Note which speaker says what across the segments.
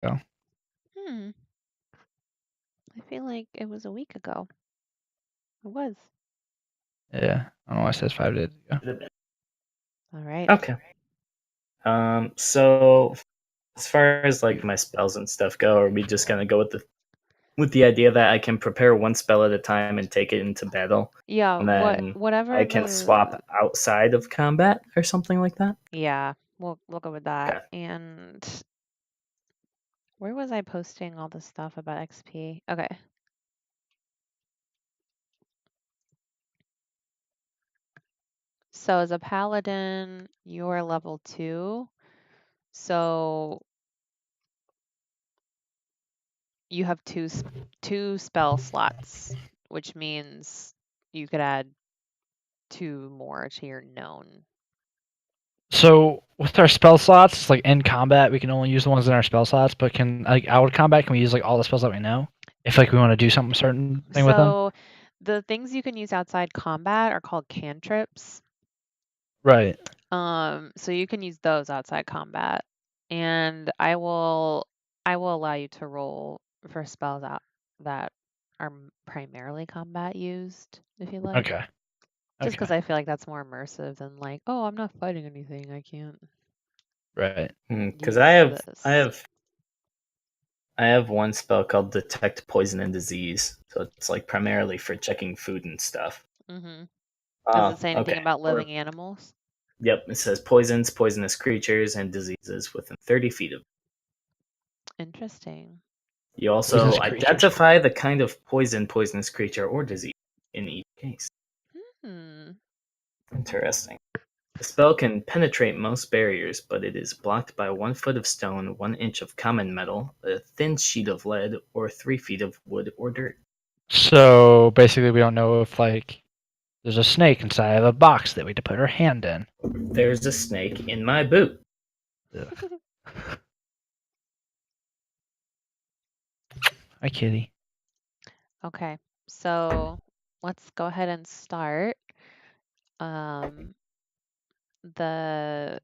Speaker 1: ago.
Speaker 2: Hmm. I feel like it was a week ago. It was.
Speaker 1: Yeah, I don't know why it says 5 days ago.
Speaker 2: All right.
Speaker 3: Okay. So as far as like my spells and stuff go, are we just gonna go with the idea that I can prepare one spell at a time and take it into battle,
Speaker 2: Yeah,
Speaker 3: and then
Speaker 2: whatever
Speaker 3: I can swap outside of combat or something like that?
Speaker 2: Yeah, we'll go with that.
Speaker 3: Okay.
Speaker 2: And where was I posting all the stuff about XP? Okay. So as a paladin, you're level 2. So you have two spell slots, which means you could add 2 more to your known.
Speaker 1: So with our spell slots, it's like in combat, we can only use the ones in our spell slots. But can like out of combat, can we use like all the spells that we know? If like we want to do something certain thing with them.
Speaker 2: So the things you can use outside combat are called cantrips.
Speaker 1: Right.
Speaker 2: So you can use those outside combat, and I will allow you to roll for spells out that are primarily combat used, if you like.
Speaker 1: Okay.
Speaker 2: Just because
Speaker 1: Okay.
Speaker 2: I feel like that's more immersive than like, oh, I'm not fighting anything, I can't
Speaker 1: Right.
Speaker 3: Because
Speaker 2: use this.
Speaker 3: I have one spell called Detect Poison and Disease, so it's like primarily for checking food and stuff.
Speaker 2: Mm-hmm. Does it
Speaker 3: Oh,
Speaker 2: say anything
Speaker 3: okay.
Speaker 2: about
Speaker 3: Or
Speaker 2: living animals?
Speaker 3: yep, it says poisons, poisonous creatures, and diseases within 30 feet of.
Speaker 2: Interesting.
Speaker 3: You
Speaker 1: Poisonous
Speaker 3: also
Speaker 1: creatures.
Speaker 3: identify the kind of poison, poisonous creature, or disease in each case.
Speaker 2: Hmm.
Speaker 3: Interesting. The spell can penetrate most barriers, but it is blocked by 1 foot of stone, 1 inch of common metal, a thin sheet of lead, or 3 feet of wood or dirt.
Speaker 1: So basically, we don't know if like there's a snake inside of a box that we had to put our hand in.
Speaker 3: There's a snake in my boot.
Speaker 1: Ugh. Hi, kitty.
Speaker 2: Okay, so let's go ahead and start. Um,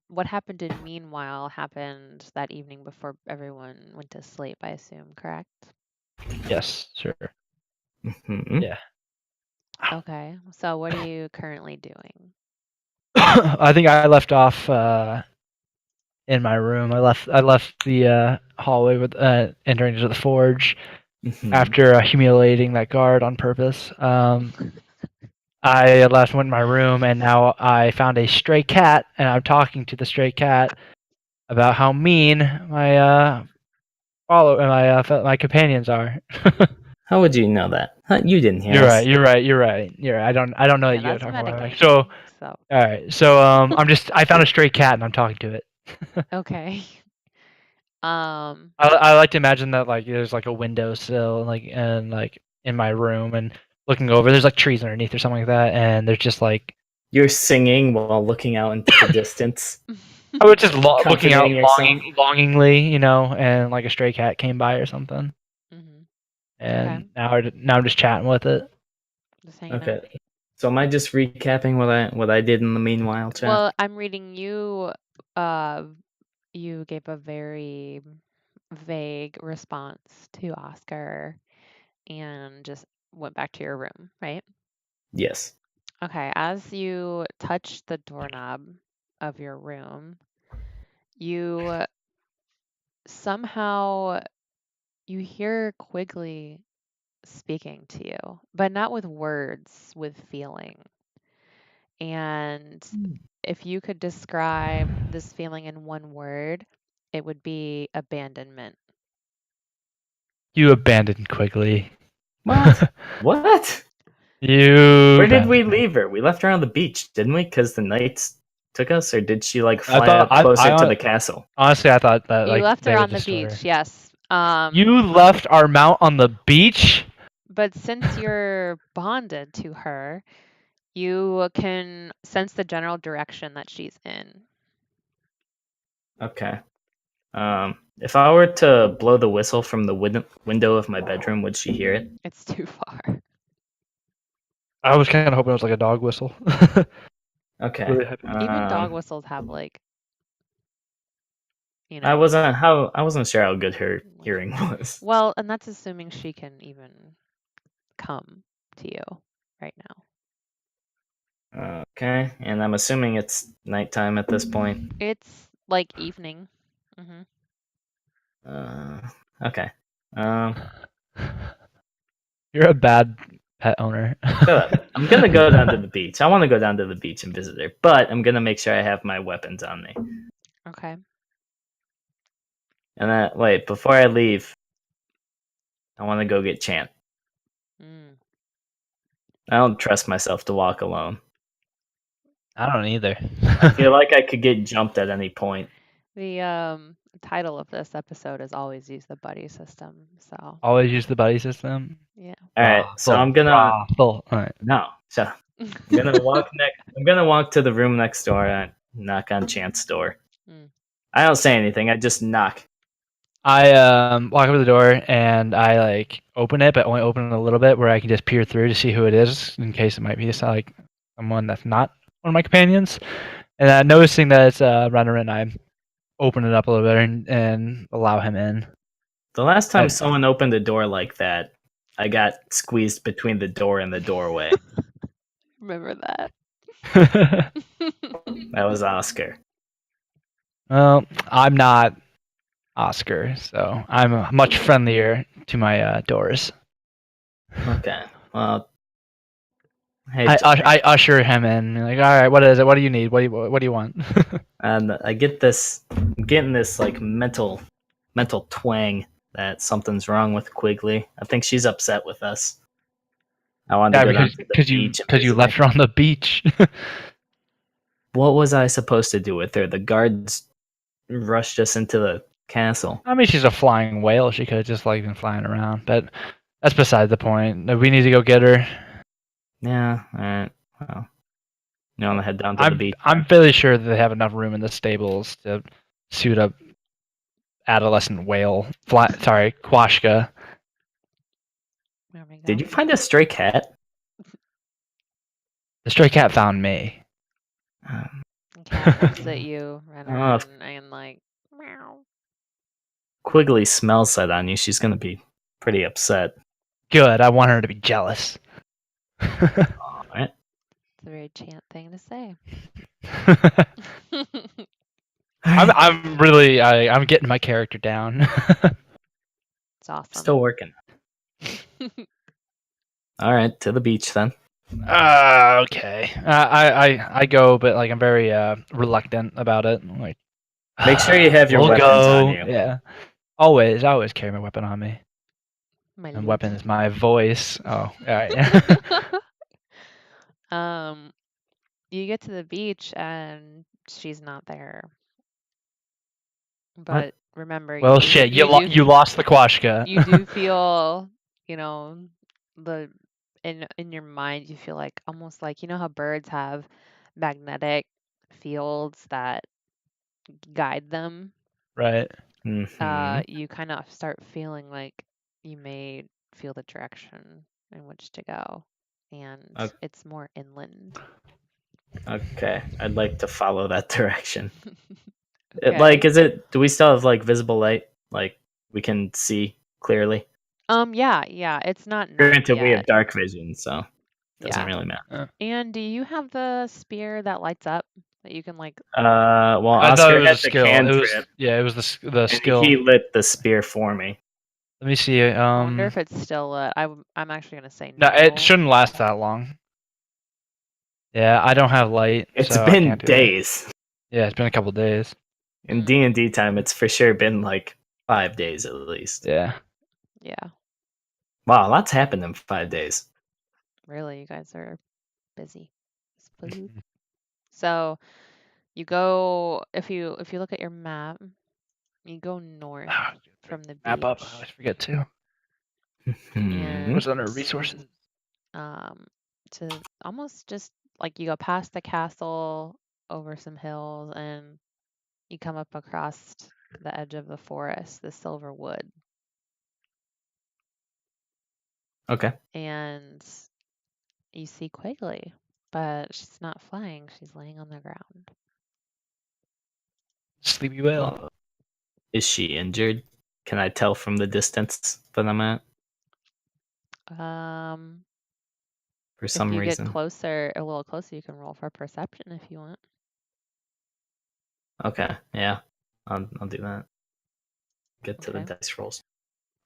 Speaker 2: what happened in meanwhile happened that evening before everyone went to sleep, I assume, correct?
Speaker 1: Yes, sure.
Speaker 3: Mm-hmm.
Speaker 1: Yeah.
Speaker 2: Okay, so what are you currently doing?
Speaker 1: I think I left off in my room. I left the hallway with entering into the forge
Speaker 3: Mm-hmm.
Speaker 1: after humiliating that guard on purpose. I went in my room, and now I found a stray cat, and I'm talking to the stray cat about how mean my my companions are.
Speaker 3: How would you know that? Huh, you didn't hear
Speaker 1: You're
Speaker 3: us.
Speaker 1: right. You're right. You're right. You're right. I don't know that
Speaker 2: Yeah,
Speaker 1: you gotta
Speaker 2: that's
Speaker 1: talk about it. So
Speaker 2: metagaming. So,
Speaker 1: all right. So I found a stray cat and I'm talking to it.
Speaker 2: okay.
Speaker 1: I like to imagine that like there's like a windowsill like in my room and looking over there's like trees underneath or something like that and there's just like
Speaker 3: You're singing while looking out into the distance,
Speaker 1: I was just looking out
Speaker 3: comforting yourself.
Speaker 1: longingly, and like a stray cat came by or something.
Speaker 2: Okay,
Speaker 1: And now I'm just chatting with it.
Speaker 2: just hanging out.
Speaker 3: Okay. So am I just recapping what I did in the meanwhile, chat?
Speaker 2: Well, I'm reading you. You gave a very vague response to Oscar and just went back to your room, right?
Speaker 3: Yes.
Speaker 2: Okay, as you touch the doorknob of your room, you somehow you hear Quigley speaking to you, but not with words, with feeling. And if you could describe this feeling in one word, it would be abandonment.
Speaker 1: You abandoned Quigley.
Speaker 3: What? What?
Speaker 1: You
Speaker 3: Where did we
Speaker 1: abandoned.
Speaker 3: leave her? We left her on the beach, didn't we? Because the knights took us, or did she like
Speaker 1: I
Speaker 3: fly
Speaker 1: thought
Speaker 3: up closer to the castle?
Speaker 1: honestly I thought that
Speaker 2: You
Speaker 1: like
Speaker 2: left her
Speaker 1: they would
Speaker 2: on the
Speaker 1: just sort of.
Speaker 2: beach, yes.
Speaker 1: You left our mount on the beach?
Speaker 2: But since you're bonded to her, you can sense the general direction that she's in.
Speaker 3: Okay. If I were to blow the whistle from the window of my bedroom, would she hear it?
Speaker 2: It's too far.
Speaker 1: I was kind of hoping it was like a dog whistle.
Speaker 3: Okay.
Speaker 1: Really hoping.
Speaker 2: Even dog
Speaker 3: Um,
Speaker 2: whistles have like You
Speaker 3: I
Speaker 2: know.
Speaker 3: wasn't sure how good her hearing was.
Speaker 2: Well, and that's assuming she can even come to you right now.
Speaker 3: Okay, and I'm assuming it's nighttime at this point.
Speaker 2: It's like evening.
Speaker 3: Okay. Um,
Speaker 1: You're a bad pet owner.
Speaker 3: I'm gonna go down to the beach. I want to go down to the beach and visit her, but I'm gonna make sure I have my weapons on me.
Speaker 2: Okay.
Speaker 3: And wait, before I leave, I want to go get Chant.
Speaker 2: Mm.
Speaker 3: I don't trust myself to walk alone.
Speaker 1: I don't either.
Speaker 3: I feel like I could get jumped at any point.
Speaker 2: The title of this episode is always use the buddy system. So
Speaker 1: Always use the buddy system.
Speaker 2: yeah.
Speaker 3: All right, so I'm gonna
Speaker 1: All right.
Speaker 3: no, so I'm gonna walk next. I'm gonna walk to the room next door and knock on Chant's door.
Speaker 2: Mm.
Speaker 3: I don't say anything. I just knock.
Speaker 1: I walk up to the door and I like open it, but only open it a little bit where I can just peer through to see who it is in case it might be like someone that's not one of my companions. And noticing that it's Renarin, I open it up a little bit and allow him in.
Speaker 3: The last time someone opened a door like that, I got squeezed between the door and the doorway.
Speaker 2: Remember that.
Speaker 3: That was Oscar.
Speaker 1: Well, I'm not Oscar, so I'm much friendlier to my doors.
Speaker 3: Okay. Well, hey,
Speaker 1: I usher him in. Like, all right, what is it? What do you need? What do you want?
Speaker 3: and I get this. I'm getting this like mental twang that something's wrong with Quigley. I think she's upset with us. I wanted to go down to the beach
Speaker 1: because you left her on the beach.
Speaker 3: What was I supposed to do with her? The guards rushed us into the castle.
Speaker 1: I mean, she's a flying whale. She could have just like been flying around, but that's beside the point. We need to go get her.
Speaker 3: Yeah. All right. Well, you want to head down to the beach?
Speaker 1: I'm fairly sure that they have enough room in the stables to suit up adolescent whale. Quashka.
Speaker 3: Did you find a stray cat?
Speaker 1: The stray cat found me.
Speaker 2: Cat looks at you, and like meow.
Speaker 3: Quigley smells that on you. She's gonna be pretty upset.
Speaker 1: Good. I want her to be jealous.
Speaker 3: All right.
Speaker 2: It's a very Chant thing to say.
Speaker 1: I'm really I'm getting my character down.
Speaker 2: It's awesome.
Speaker 3: Still working. All right, to the beach then.
Speaker 1: Okay. I go, but like I'm very reluctant about it. Like,
Speaker 3: make sure you have your weapons on you.
Speaker 1: Yeah. I always carry my weapon on me.
Speaker 2: My
Speaker 1: and weapon is my voice. Oh, all right.
Speaker 2: You get to the beach and she's not there. But remember,
Speaker 1: well, shit, you lost the Quashka.
Speaker 2: You do feel, in your mind, you feel like almost like how birds have magnetic fields that guide them.
Speaker 1: Right.
Speaker 3: Mm-hmm.
Speaker 2: You kind of start feeling like you may feel the direction in which to go, and it's more inland.
Speaker 3: Okay, I'd like to follow that direction. Okay. Do we still have like visible light? Like we can see clearly?
Speaker 2: Yeah, it's not night
Speaker 3: Granted,
Speaker 2: yet.
Speaker 3: we have dark vision, so it doesn't really matter.
Speaker 2: And do you have the spear that lights up that you can like?
Speaker 3: Well,
Speaker 1: I
Speaker 3: Oscar
Speaker 1: it was
Speaker 3: had
Speaker 1: a
Speaker 3: the
Speaker 1: skill.
Speaker 3: cantrip.
Speaker 1: It was the skill.
Speaker 3: He lit the spear for me.
Speaker 1: Let me see.
Speaker 2: I wonder if it's still lit. I'm actually gonna say
Speaker 1: no. It shouldn't last that long. Yeah, I don't have light.
Speaker 3: It's been days.
Speaker 1: Yeah, it's been a couple days.
Speaker 3: In D&D time, it's for sure been like 5 days at least.
Speaker 1: Yeah.
Speaker 2: Yeah.
Speaker 3: Wow, lots happened in 5 days.
Speaker 2: Really, you guys are busy. So you go if you look at your map, you go north from the beach.
Speaker 1: Map up. I always forget too.
Speaker 2: And
Speaker 1: what's under resources?
Speaker 2: To almost just like you go past the castle, over some hills, and you come up across the edge of the forest, the Silver Wood.
Speaker 3: Okay.
Speaker 2: And you see Quigley, but she's not flying. She's laying on the ground.
Speaker 1: Sleepy whale.
Speaker 3: Is she injured? Can I tell from the distance that I'm at? For some
Speaker 2: If you
Speaker 3: reason.
Speaker 2: get closer, a little closer, you can roll for perception if you want.
Speaker 3: Okay, yeah. I'll do that. Get to the
Speaker 2: Okay.
Speaker 3: dice rolls.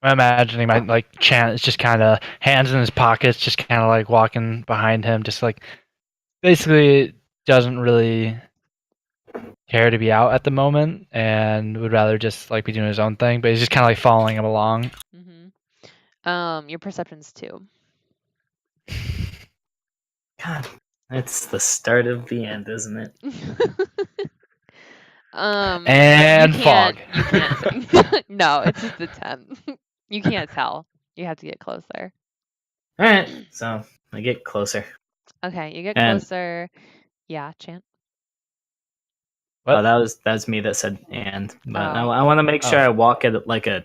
Speaker 1: I'm imagining my like Chant is just kind of hands in his pockets, just kind of like walking behind him, just like basically doesn't really care to be out at the moment and would rather just like be doing his own thing, but he's just kind of like following him along.
Speaker 2: Your perception's 2.
Speaker 3: God, it's the start of the end, isn't it?
Speaker 1: And fog.
Speaker 2: You can't. No, it's just a 10. You can't tell. You have to get closer.
Speaker 3: All right, so I get closer.
Speaker 2: Okay, you get
Speaker 3: And-
Speaker 2: closer. Yeah, Chant.
Speaker 1: What?
Speaker 3: Oh, that was me that said and, but
Speaker 2: Oh.
Speaker 3: I want to make sure
Speaker 1: Oh.
Speaker 3: I walk at like a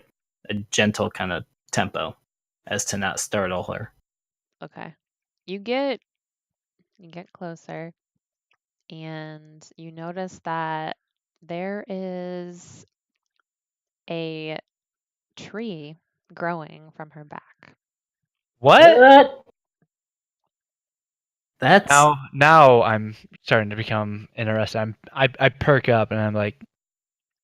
Speaker 3: gentle kind of tempo, as to not startle her.
Speaker 2: Okay. You get closer, and you notice that there is a tree growing from her back.
Speaker 1: What?
Speaker 3: That's
Speaker 1: Now I'm starting to become interested. I perk up and I'm like,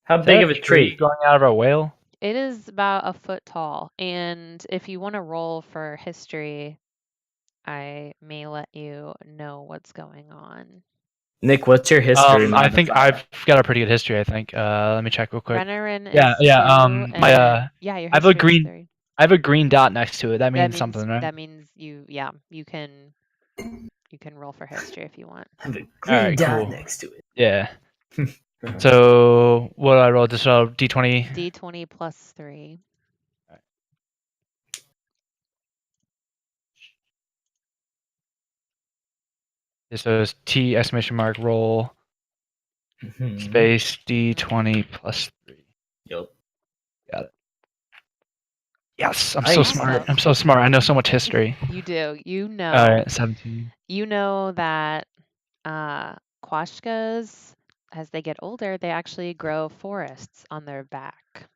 Speaker 3: how
Speaker 1: "Is
Speaker 3: big
Speaker 1: that
Speaker 3: of a tree?
Speaker 1: growing out of a whale?"
Speaker 2: It is about a foot tall, and if you want to roll for history, I may let you know what's going on.
Speaker 3: Nick, what's your history?
Speaker 1: I think
Speaker 3: modifier?
Speaker 1: I've got a pretty good history. I think. Let me check real quick.
Speaker 2: Renarin
Speaker 1: Yeah,
Speaker 2: is
Speaker 1: yeah.
Speaker 2: 2,
Speaker 1: My
Speaker 2: and yeah, your
Speaker 1: I have a
Speaker 2: history is
Speaker 1: green.
Speaker 2: 3.
Speaker 1: I have a green dot next to it. That means something, right?
Speaker 2: That means you can roll for history if you want.
Speaker 3: I have a green
Speaker 1: Alright,
Speaker 3: dot
Speaker 1: cool.
Speaker 3: next to it.
Speaker 1: Yeah. So what do I roll? Just roll D20.
Speaker 2: D20 plus 3.
Speaker 1: So it's T exclamation mark roll space D20 plus 3.
Speaker 3: Yep.
Speaker 1: Got it. Yes, I'm
Speaker 3: Nice.
Speaker 1: so smart. I'm so smart. I know so much history.
Speaker 2: You do. You know.
Speaker 1: All right, 17.
Speaker 2: You know that quashkas, as they get older, they actually grow forests on their back.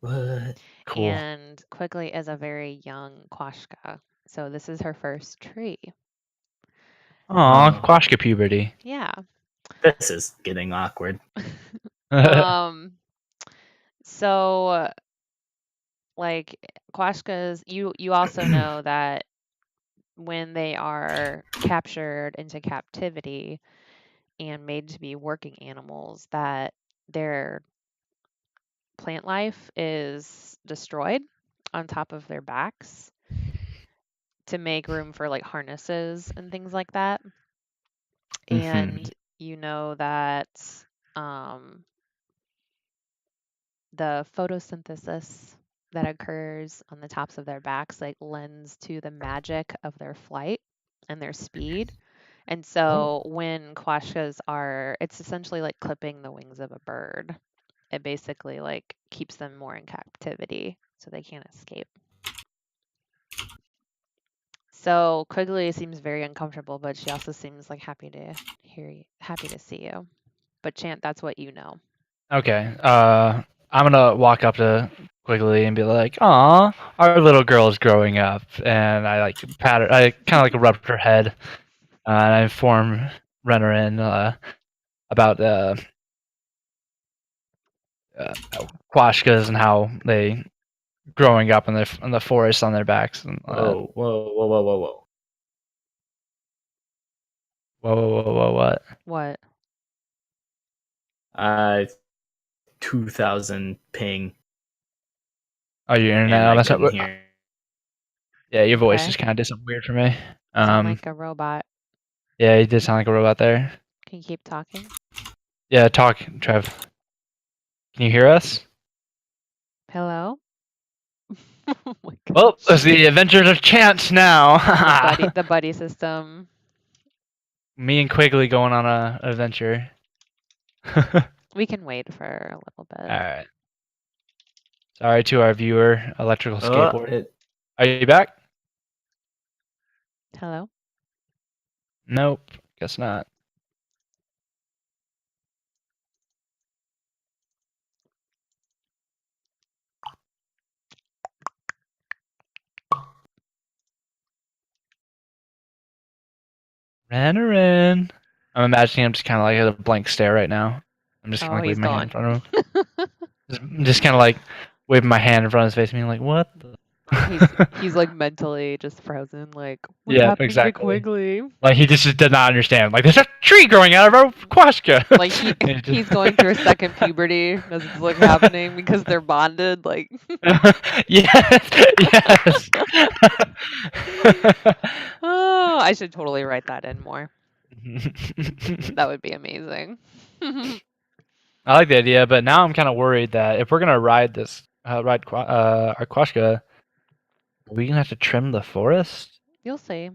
Speaker 3: What?
Speaker 1: Cool.
Speaker 2: And Quigley is a very young quashka, so this is her first tree.
Speaker 1: Aw, Quashka puberty.
Speaker 2: Yeah.
Speaker 3: This is getting awkward.
Speaker 2: So like quashkas, you also know that when they are captured into captivity and made to be working animals, that their plant life is destroyed on top of their backs to make room for like harnesses and things like that. And you know that the photosynthesis that occurs on the tops of their backs like lends to the magic of their flight and their speed. And so when quashkas it's essentially like clipping the wings of a bird. It basically like keeps them more in captivity so they can't escape. So Quigley seems very uncomfortable, but she also seems like happy to see you. But Chant, that's what you know.
Speaker 1: Okay. I'm gonna walk up to Quigley and be like, "Aw, our little girl is growing up," and I like pat her. I kind of like rub her head, and I inform Renarin about Quashkas and how they growing up in the forest on their backs. And
Speaker 3: Whoa.
Speaker 1: Whoa, what?
Speaker 2: What?
Speaker 3: 2000 ping.
Speaker 1: Oh, your
Speaker 3: And
Speaker 1: internet.
Speaker 3: I
Speaker 1: That's
Speaker 3: couldn't hear.
Speaker 1: Yeah, your voice
Speaker 2: Okay.
Speaker 1: just kind of did something weird for me.
Speaker 2: Sound like a robot.
Speaker 1: Yeah, you did sound like a robot there.
Speaker 2: Can you keep talking?
Speaker 1: Yeah, talk, Trev. Can you hear us?
Speaker 2: Hello? Oh my God.
Speaker 1: Well, it's the Adventures of Chance now.
Speaker 2: The buddy system.
Speaker 1: Me and Quigley going on a adventure.
Speaker 2: We can wait for a little bit.
Speaker 1: All right. Sorry to our viewer, electrical skateboard. Are you back?
Speaker 2: Hello?
Speaker 1: Nope. Guess not. Renarin. I'm imagining him just kind of like at a blank stare right now. I'm just kind
Speaker 2: Oh,
Speaker 1: of like
Speaker 2: he's
Speaker 1: waving my hand in
Speaker 2: gone.
Speaker 1: front of him. Just kind of like waving my hand in front of his face, being like, "What?"
Speaker 2: He's like mentally just frozen. Like, what
Speaker 1: Yeah,
Speaker 2: happened to
Speaker 1: exactly.
Speaker 2: Quigley?
Speaker 1: Like he just did not understand. Like there's a tree growing out of our Quashka.
Speaker 2: Like he's going through a second puberty as it's like happening because they're bonded. Like
Speaker 1: yes, yes.
Speaker 2: oh, I should totally write that in more. That would be amazing.
Speaker 1: I like the idea, but now I'm kind of worried that if we're gonna ride this, our Quashka, are we gonna have to trim the forest?
Speaker 2: You'll see.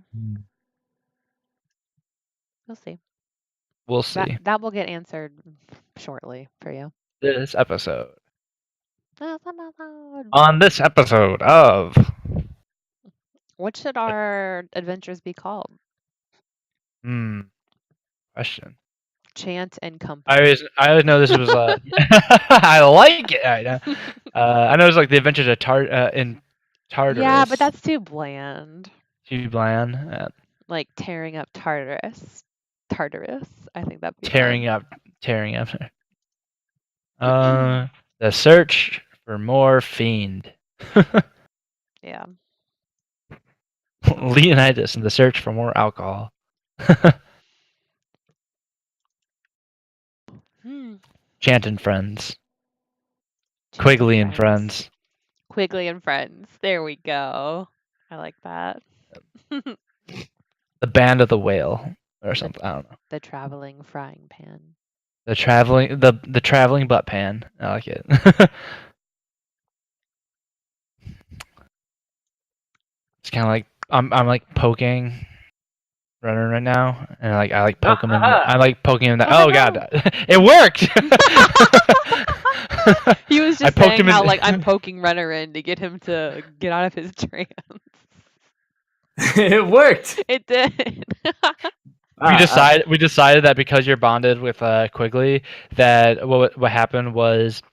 Speaker 2: You'll see.
Speaker 1: We'll see.
Speaker 2: That will get answered shortly for you.
Speaker 1: This episode. On this episode of.
Speaker 2: What should our adventures be called?
Speaker 1: Question.
Speaker 2: Chant and Company.
Speaker 1: I always know this was. I like it. I know. I know it's like the Adventures of in Tartarus.
Speaker 2: Yeah, but that's too bland.
Speaker 1: Too bland.
Speaker 2: Like tearing up Tartarus. I think that'd be
Speaker 1: tearing
Speaker 2: fun.
Speaker 1: up. The search for more fiend.
Speaker 2: Yeah.
Speaker 1: Leonidas and the search for more alcohol. Chant and Friends. Quigley and Friends.
Speaker 2: Quigley and Friends. There we go. I like that.
Speaker 1: The Band of the Whale or something. I don't know.
Speaker 2: The Traveling Frying Pan.
Speaker 1: The traveling butt pan. I like it. It's kind of like I'm like poking Runner right now, and I like poke him in. I like poking him in the. Oh god, it worked.
Speaker 2: He was just saying how like I'm poking Runner in to get him to get out of his trance.
Speaker 3: It worked.
Speaker 2: It did.
Speaker 1: We decided that because you're bonded with Quigley, that what happened was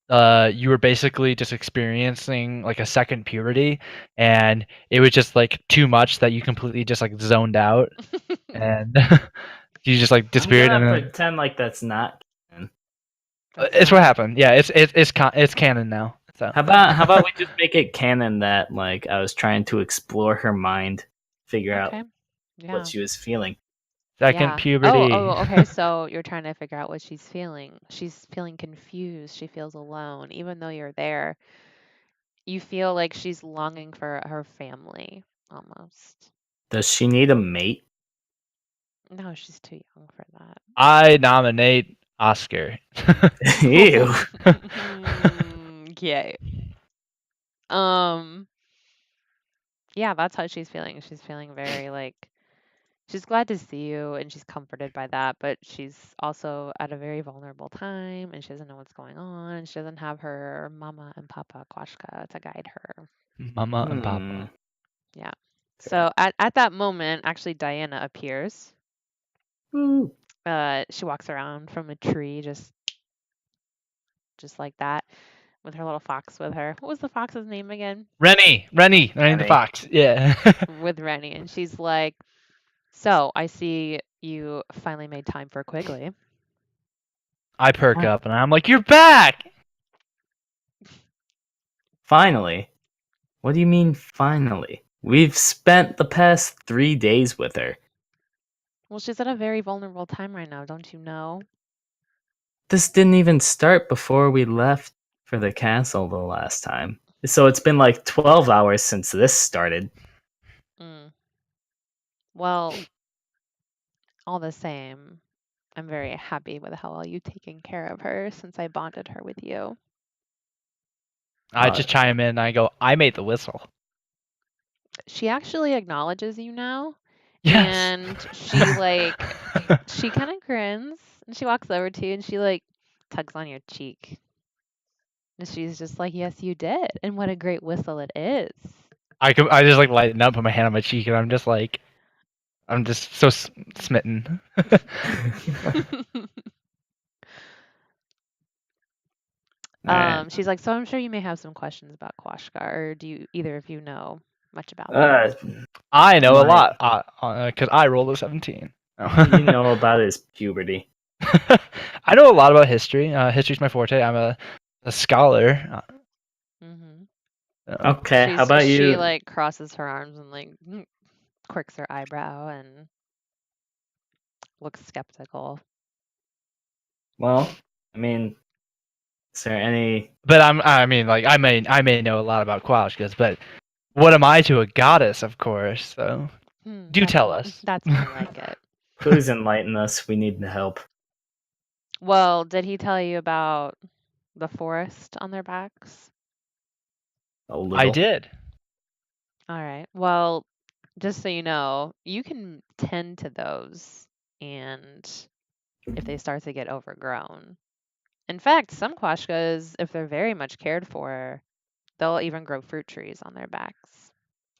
Speaker 1: you were basically just experiencing like a second puberty, and it was just like too much that you completely just like zoned out, and you just like disappeared.
Speaker 3: I'm gonna pretend like that's not canon.
Speaker 1: It's what happened. Yeah, it's canon now. So.
Speaker 3: How about we just make it canon that like I was trying to explore her mind, figure out what she was feeling.
Speaker 1: Second puberty.
Speaker 2: Oh, okay. So you're trying to figure out what she's feeling. She's feeling confused. She feels alone. Even though you're there, you feel like she's longing for her family, almost.
Speaker 3: Does she need a mate?
Speaker 2: No, she's too young for that.
Speaker 1: I nominate Oscar.
Speaker 3: Ew.
Speaker 2: Okay. Yeah, that's how she's feeling. She's feeling very like she's glad to see you and she's comforted by that, but she's also at a very vulnerable time and she doesn't know what's going on and she doesn't have her mama and papa Quashka to guide her.
Speaker 1: Mama and papa.
Speaker 2: Yeah. So at that moment, actually Diana appears. She walks around from a tree just like that with her little fox with her. What was the fox's name again?
Speaker 1: Rennie the fox. Yeah.
Speaker 2: With Rennie, and she's like, "So I see you finally made time for Quigley."
Speaker 1: I perk up and I'm like, "You're back!"
Speaker 3: Finally? What do you mean finally? We've spent the past 3 days with her.
Speaker 2: Well, she's at a very vulnerable time right now, don't you know?
Speaker 3: This didn't even start before we left for the castle the last time. So it's been like 12 hours since this started.
Speaker 2: Well, all the same, I'm very happy with how well you've taken care of her since I bonded her with you.
Speaker 1: I just chime in and I go, I made the whistle.
Speaker 2: She actually acknowledges you now.
Speaker 1: Yes.
Speaker 2: And she like, she kind of grins and she walks over to you and she like tugs on your cheek. And she's just like, yes, you did. And what a great whistle it is.
Speaker 1: I just like lighten up, put my hand on my cheek, and I'm just like, I'm just so smitten.
Speaker 2: She's like, so I'm sure you may have some questions about Quashka, or do you either of you know much about them.
Speaker 1: I know a
Speaker 3: My-
Speaker 1: lot because I rolled a 17.
Speaker 3: you know about his puberty.
Speaker 1: I know a lot about history. History's my forte. I'm a scholar.
Speaker 2: Mm-hmm.
Speaker 3: Okay, how about
Speaker 2: She
Speaker 3: you?
Speaker 2: like crosses her arms and like quirks her eyebrow and looks skeptical.
Speaker 3: Well, I mean, is there any?
Speaker 1: But I mean, like I may know a lot about Quashkas, but what am I to a goddess? Of course. So do tell us.
Speaker 2: That's more like it.
Speaker 3: Please enlighten us. We need the help.
Speaker 2: Well, did he tell you about the forest on their backs?
Speaker 3: A little.
Speaker 1: I did.
Speaker 2: All right. Well, just so you know, you can tend to those, and if they start to get overgrown. In fact, some Quashkas, if they're very much cared for, they'll even grow fruit trees on their backs.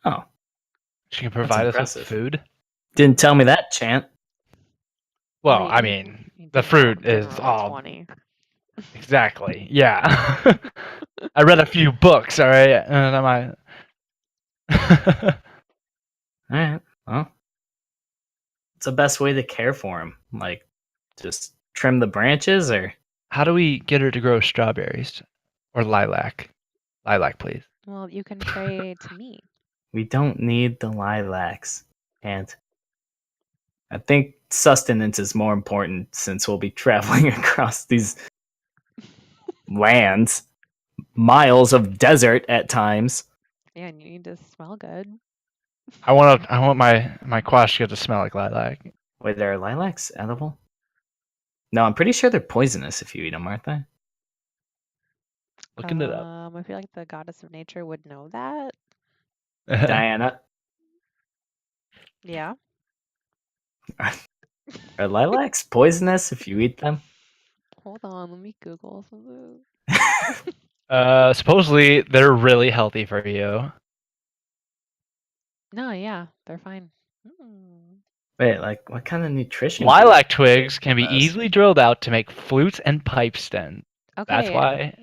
Speaker 3: Oh,
Speaker 1: She can provide us with
Speaker 3: impressive.
Speaker 1: food.
Speaker 3: Didn't tell me that, Chant.
Speaker 1: Well,
Speaker 2: Well,
Speaker 1: I
Speaker 2: you
Speaker 1: mean,
Speaker 2: didn't
Speaker 1: the fruit is
Speaker 2: roll a
Speaker 1: all
Speaker 2: 20.
Speaker 1: exactly. Yeah. I read a few books. All right, and am I?
Speaker 3: All right. Well, what's the best way to care for him? Like, just trim the branches, or
Speaker 1: How do we get her to grow strawberries or lilac? Lilac, please.
Speaker 2: Well, you can pray to me.
Speaker 3: we don't need the lilacs. And I think sustenance is more important since we'll be traveling across these lands, miles of desert at times.
Speaker 2: Yeah, and you need to smell good.
Speaker 1: I want my Quashka to smell like lilac.
Speaker 3: Wait, are lilacs edible? No, I'm pretty sure they're poisonous if you eat them, aren't they?
Speaker 1: Looking it up.
Speaker 2: I feel like the goddess of nature would know that.
Speaker 3: Diana,
Speaker 2: Yeah.
Speaker 3: are lilacs poisonous if you eat them?
Speaker 2: Hold on, let me Google something.
Speaker 1: Supposedly they're really healthy for you.
Speaker 2: No, yeah, they're fine. Mm.
Speaker 3: Wait, like what kind of nutrition?
Speaker 1: Lilac twigs can be
Speaker 3: Us.
Speaker 1: easily drilled out to make flutes and pipe stems.
Speaker 2: Okay.
Speaker 1: That's why.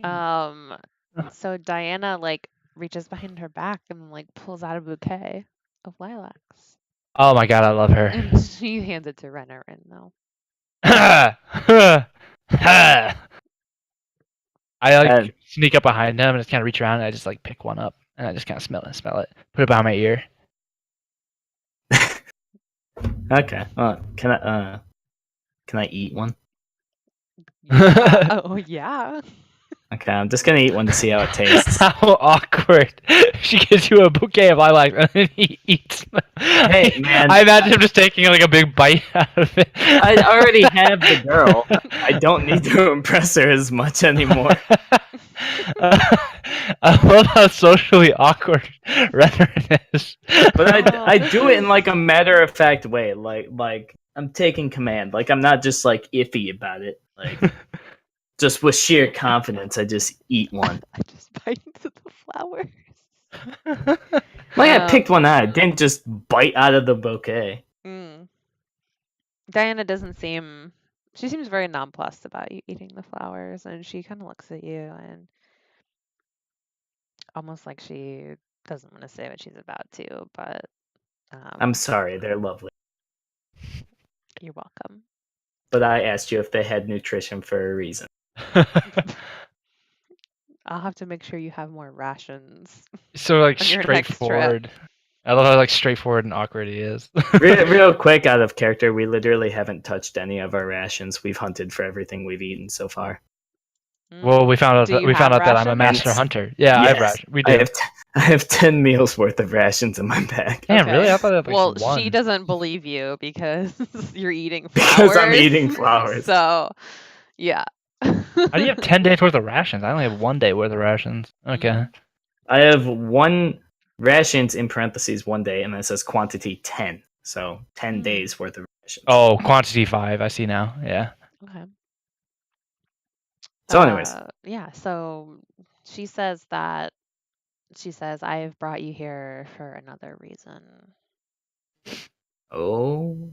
Speaker 2: So Diana like reaches behind her back and like pulls out a bouquet of lilacs.
Speaker 1: Oh my god, I love her.
Speaker 2: And she hands it to Renarin though.
Speaker 1: I like sneak up behind him and just kind of reach around and I just like pick one up and I just kind of smell it, put it behind my ear.
Speaker 3: Okay. Can I eat one?
Speaker 2: Yeah. Oh yeah.
Speaker 3: Okay, I'm just gonna eat one to see how it tastes.
Speaker 1: How awkward! She gives you a bouquet of lilacs and then he eats them.
Speaker 3: Hey, man.
Speaker 1: I imagine him just taking like a big bite out of it.
Speaker 3: I already have the girl. I don't need to impress her as much anymore.
Speaker 1: I love how socially awkward Renarin is.
Speaker 3: But I do it in like a matter of fact way. Like I'm taking command. Like I'm not just like iffy about it. Like just with sheer confidence, I just eat one.
Speaker 2: I just bite into the flowers.
Speaker 3: Like I picked one out. I didn't just bite out of the bouquet.
Speaker 2: Diana doesn't seem. She seems very nonplussed about you eating the flowers, and she kind of looks at you and almost like she doesn't want to say what she's about to, but
Speaker 3: I'm sorry, they're lovely.
Speaker 2: You're welcome.
Speaker 3: But I asked you if they had nutrition for a reason.
Speaker 2: I'll have to make sure you have more rations.
Speaker 1: So like
Speaker 2: on your next trip.
Speaker 1: straightforward. I love how like straightforward and awkward he is.
Speaker 3: Real quick, out of character, we literally haven't touched any of our rations. We've hunted for everything we've eaten so far.
Speaker 1: Well, we found out
Speaker 2: Do you
Speaker 1: that
Speaker 2: have
Speaker 1: that I'm a
Speaker 2: rations?
Speaker 1: master hunter. Yeah, I have
Speaker 3: Yes,
Speaker 1: rations. We do.
Speaker 3: I have 10 meals worth of rations in my bag.
Speaker 1: Damn, really? I thought I had like
Speaker 2: Well,
Speaker 1: one.
Speaker 2: she doesn't believe you because you're eating flowers.
Speaker 3: Because I'm eating flowers.
Speaker 2: So, yeah.
Speaker 1: How do you have 10 days worth of rations? I only have 1 day worth of rations. Okay.
Speaker 3: I have one rations in parentheses 1 day, and then it says quantity 10. So 10 days worth of rations.
Speaker 1: Oh, quantity 5. I see now. Yeah.
Speaker 2: Okay.
Speaker 3: So anyways.
Speaker 2: Yeah, so she says, I have brought you here for another reason.
Speaker 3: Oh.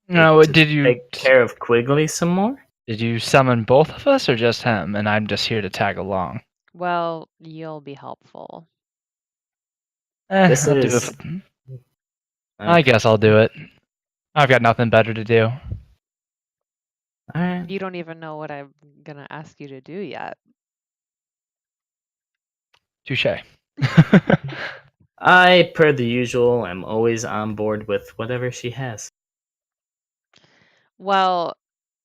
Speaker 1: No,
Speaker 3: To
Speaker 1: did you
Speaker 3: take care of Quigley some more?
Speaker 1: Did you summon both of us or just him? And I'm just here to tag along.
Speaker 2: Well, you'll be helpful.
Speaker 3: This
Speaker 1: I'll do
Speaker 3: is.
Speaker 1: it. I guess I'll do it. I've got nothing better to do.
Speaker 3: All right.
Speaker 2: You don't even know what I'm gonna ask you to do yet.
Speaker 1: Touche.
Speaker 3: I, per the usual, am always on board with whatever she has.
Speaker 2: Well,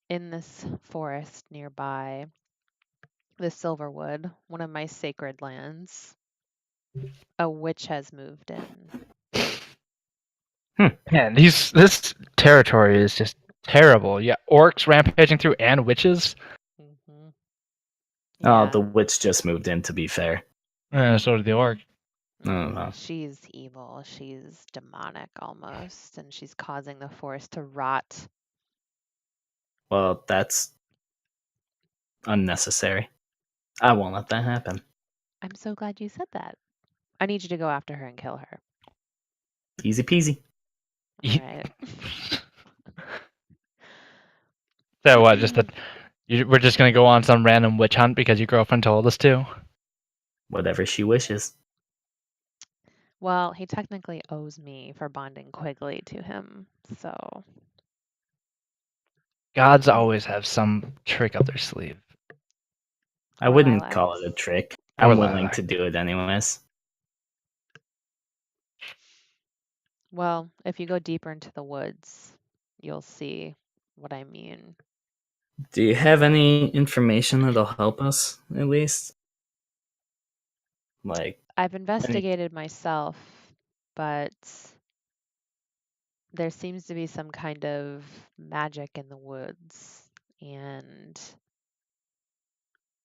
Speaker 2: in this forest nearby, the Silverwood, one of my sacred lands, a witch has moved in.
Speaker 1: Man, this territory is just terrible. Yeah, orcs rampaging through and witches.
Speaker 2: Mm-hmm.
Speaker 3: Oh,
Speaker 2: Yeah.
Speaker 3: the witch just moved in, to be fair.
Speaker 1: So did the orc.
Speaker 3: Oh, wow.
Speaker 2: She's evil. She's demonic almost, and she's causing the forest to rot.
Speaker 3: Well, that's unnecessary. I won't let that happen.
Speaker 2: I'm so glad you said that. I need you to go after her and kill her.
Speaker 3: Easy peasy.
Speaker 2: All right.
Speaker 1: So what? Just that we're just gonna go on some random witch hunt because your girlfriend told us to.
Speaker 3: Whatever she wishes.
Speaker 2: Well, he technically owes me for bonding Quigley to him, so.
Speaker 1: Gods always have some trick up their sleeve.
Speaker 3: I
Speaker 2: Or
Speaker 3: wouldn't call
Speaker 2: lilacs.
Speaker 3: it a trick.
Speaker 1: Or
Speaker 3: I'm willing
Speaker 1: lilac.
Speaker 3: to do it anyways.
Speaker 2: Well, if you go deeper into the woods, you'll see what I mean.
Speaker 3: Do you have any information that'll help us, at least? Like,
Speaker 2: I've investigated myself, but there seems to be some kind of magic in the woods, and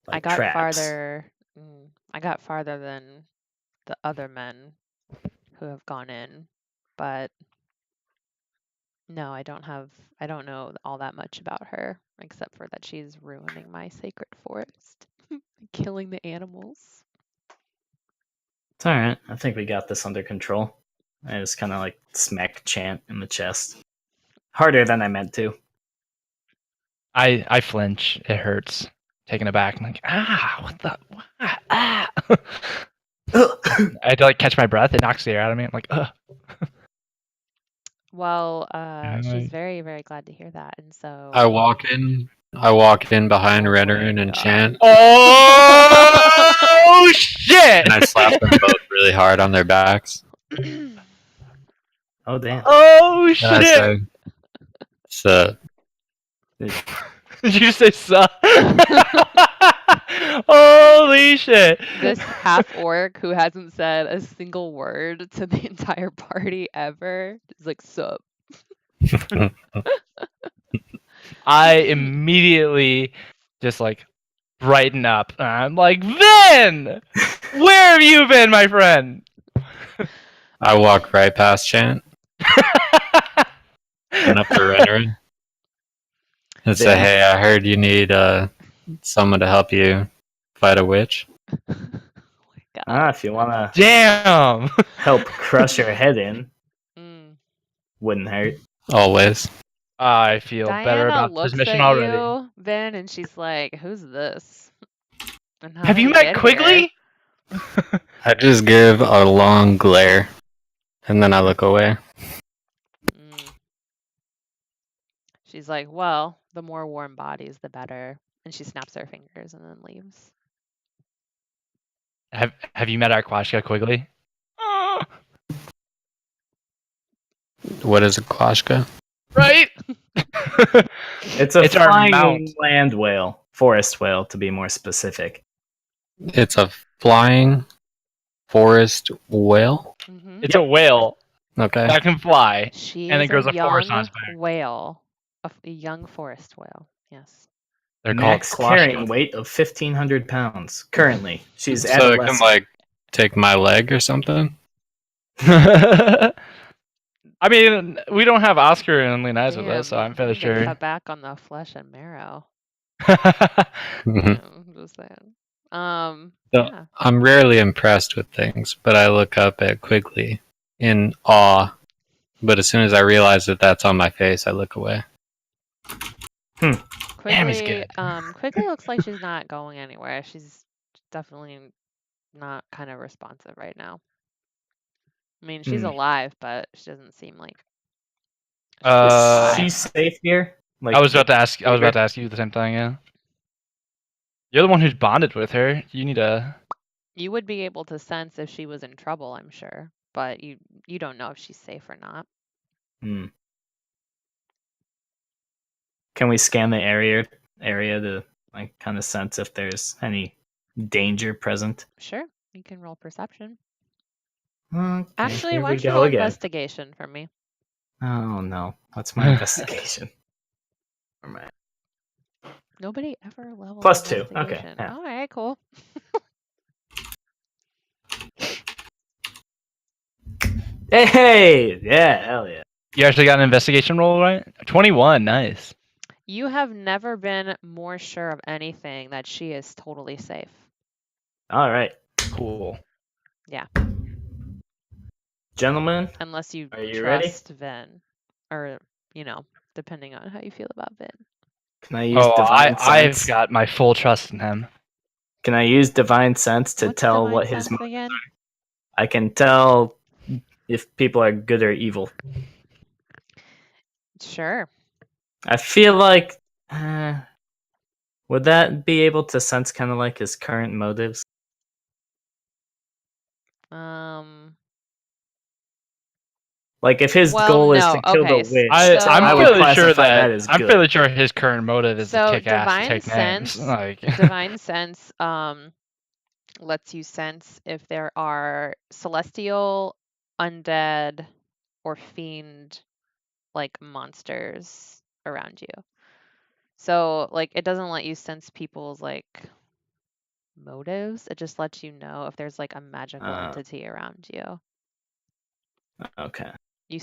Speaker 3: like
Speaker 2: I got
Speaker 3: traps.
Speaker 2: farther. I got farther than the other men who have gone in, but no, I don't know all that much about her, except for that she's ruining my sacred forest, killing the animals.
Speaker 3: It's alright. I think we got this under control. I just kind of like smack Chant in the chest. Harder than I meant to.
Speaker 1: I flinch. It hurts. Taken aback. I'm like, what the? Ah. I had to like catch my breath. It knocks the air out of me. I'm like, ugh.
Speaker 2: Well, she's
Speaker 1: Right.
Speaker 2: very, very glad to hear that, and so
Speaker 4: I walk in behind
Speaker 2: Oh
Speaker 4: Redarin
Speaker 2: my
Speaker 4: and
Speaker 2: God.
Speaker 4: Chant,
Speaker 1: Oh shit!
Speaker 4: and I slap them both really hard on their backs.
Speaker 3: Oh, damn.
Speaker 1: Oh
Speaker 4: And I
Speaker 1: shit!
Speaker 4: say, "So,
Speaker 1: Did you say suck? Holy shit!
Speaker 2: this half orc who hasn't said a single word to the entire party ever is like, sup.
Speaker 1: I immediately just like brighten up. I'm like, Vin! Where have you been, my friend?
Speaker 4: I walk right past Chant and up to Redarin and say,
Speaker 3: Then-
Speaker 4: "Hey, I heard you need someone to help you fight a witch."
Speaker 2: Oh my God.
Speaker 3: If you want to
Speaker 1: Damn!
Speaker 3: help crush her head in,
Speaker 2: Mm.
Speaker 3: wouldn't hurt.
Speaker 4: Always.
Speaker 1: I feel better
Speaker 2: Diana
Speaker 1: about
Speaker 2: looks
Speaker 1: this mission
Speaker 2: at
Speaker 1: already.
Speaker 2: you, Ben, and she's like, "Who's this?" And how
Speaker 1: Have
Speaker 2: did
Speaker 1: you
Speaker 2: he
Speaker 1: met
Speaker 2: get
Speaker 1: Quigley?
Speaker 4: I just give a long glare, and then I look away.
Speaker 2: here? She's like, "Well, the more warm bodies, the better." And she snaps her fingers and then leaves.
Speaker 1: Have you met Aquashka Quigley?
Speaker 4: What is a Klashka?
Speaker 1: Right?
Speaker 3: It's a
Speaker 1: It's our
Speaker 3: flying
Speaker 1: mount.
Speaker 3: land whale. Forest whale, to be more specific.
Speaker 4: It's a flying forest whale.
Speaker 2: Mm-hmm.
Speaker 1: It's a whale
Speaker 4: Okay.
Speaker 1: that can fly.
Speaker 2: She
Speaker 1: And
Speaker 2: is
Speaker 1: it grows
Speaker 2: a
Speaker 1: a forest on
Speaker 2: young
Speaker 1: its back.
Speaker 2: whale, a young forest whale. Yes.
Speaker 1: They're
Speaker 3: Max
Speaker 1: called
Speaker 3: carrying weight of 1,500 pounds. Currently, she's
Speaker 4: So it can
Speaker 3: adolescent.
Speaker 4: like take my leg or something.
Speaker 1: I mean, we don't have Oscar and Leonidas with us, so
Speaker 2: Damn,
Speaker 1: I'm fairly
Speaker 2: you need to
Speaker 1: sure.
Speaker 2: cut back on the flesh and marrow.
Speaker 4: Mhm.
Speaker 2: Yeah, I'm just saying.
Speaker 4: So-
Speaker 2: Yeah.
Speaker 4: I'm rarely impressed with things, but I look up at Quigley in awe. But as soon as I realize that that's on my face, I look away.
Speaker 1: Damn, he's
Speaker 2: Quigley,
Speaker 1: good.
Speaker 2: Quigley looks like she's not going anywhere. She's definitely not kind of responsive right now. I mean, she's alive, but she doesn't seem like.
Speaker 3: Is she
Speaker 2: alive.
Speaker 3: safe here? Like
Speaker 1: I was about to ask you the same thing. Yeah. You're the one who's bonded with her. You need to.
Speaker 2: You would be able to sense if she was in trouble, I'm sure, but you don't know if she's safe or not.
Speaker 3: Can we scan the area to like kind of sense if there's any danger present?
Speaker 2: Sure, you can roll perception.
Speaker 3: Okay,
Speaker 2: Actually,
Speaker 3: here
Speaker 2: why
Speaker 3: we
Speaker 2: don't you
Speaker 3: go
Speaker 2: roll
Speaker 3: again.
Speaker 2: investigation for me?
Speaker 3: Oh no, what's my investigation?
Speaker 2: Nobody ever leveled
Speaker 3: +2. Okay.
Speaker 2: investigation.
Speaker 3: Yeah.
Speaker 2: All right, cool.
Speaker 3: Hey, yeah, hell yeah.
Speaker 1: You actually got an investigation roll, right? 21. Nice.
Speaker 2: You have never been more sure of anything that she is totally safe.
Speaker 3: All right,
Speaker 1: Cool.
Speaker 2: Yeah.
Speaker 3: Gentlemen,
Speaker 2: Unless you
Speaker 3: are you ready?
Speaker 2: trust Vin. Or, depending on how you feel about Vin.
Speaker 3: Can I use divine
Speaker 1: I've
Speaker 3: sense?
Speaker 1: got my full trust in him.
Speaker 3: Can I use divine sense to
Speaker 2: What's
Speaker 3: tell
Speaker 2: divine
Speaker 3: what his
Speaker 2: sense again?
Speaker 3: I can tell if people are good or evil.
Speaker 2: Sure.
Speaker 3: I feel like would that be able to sense kind of like his current motives? Like if his goal is to kill the witch,
Speaker 1: I'm
Speaker 3: would
Speaker 1: fairly
Speaker 3: classify
Speaker 1: sure
Speaker 3: that as
Speaker 1: I'm
Speaker 3: good.
Speaker 1: fairly sure his current motive is to kick ass and
Speaker 2: divine
Speaker 1: take names.
Speaker 2: sense,
Speaker 1: Like
Speaker 2: divine sense lets you sense if there are celestial, undead, or fiend like monsters around you. So like it doesn't let you sense people's like motives. It just lets you know if there's like a magical entity around you.
Speaker 3: Okay.
Speaker 2: You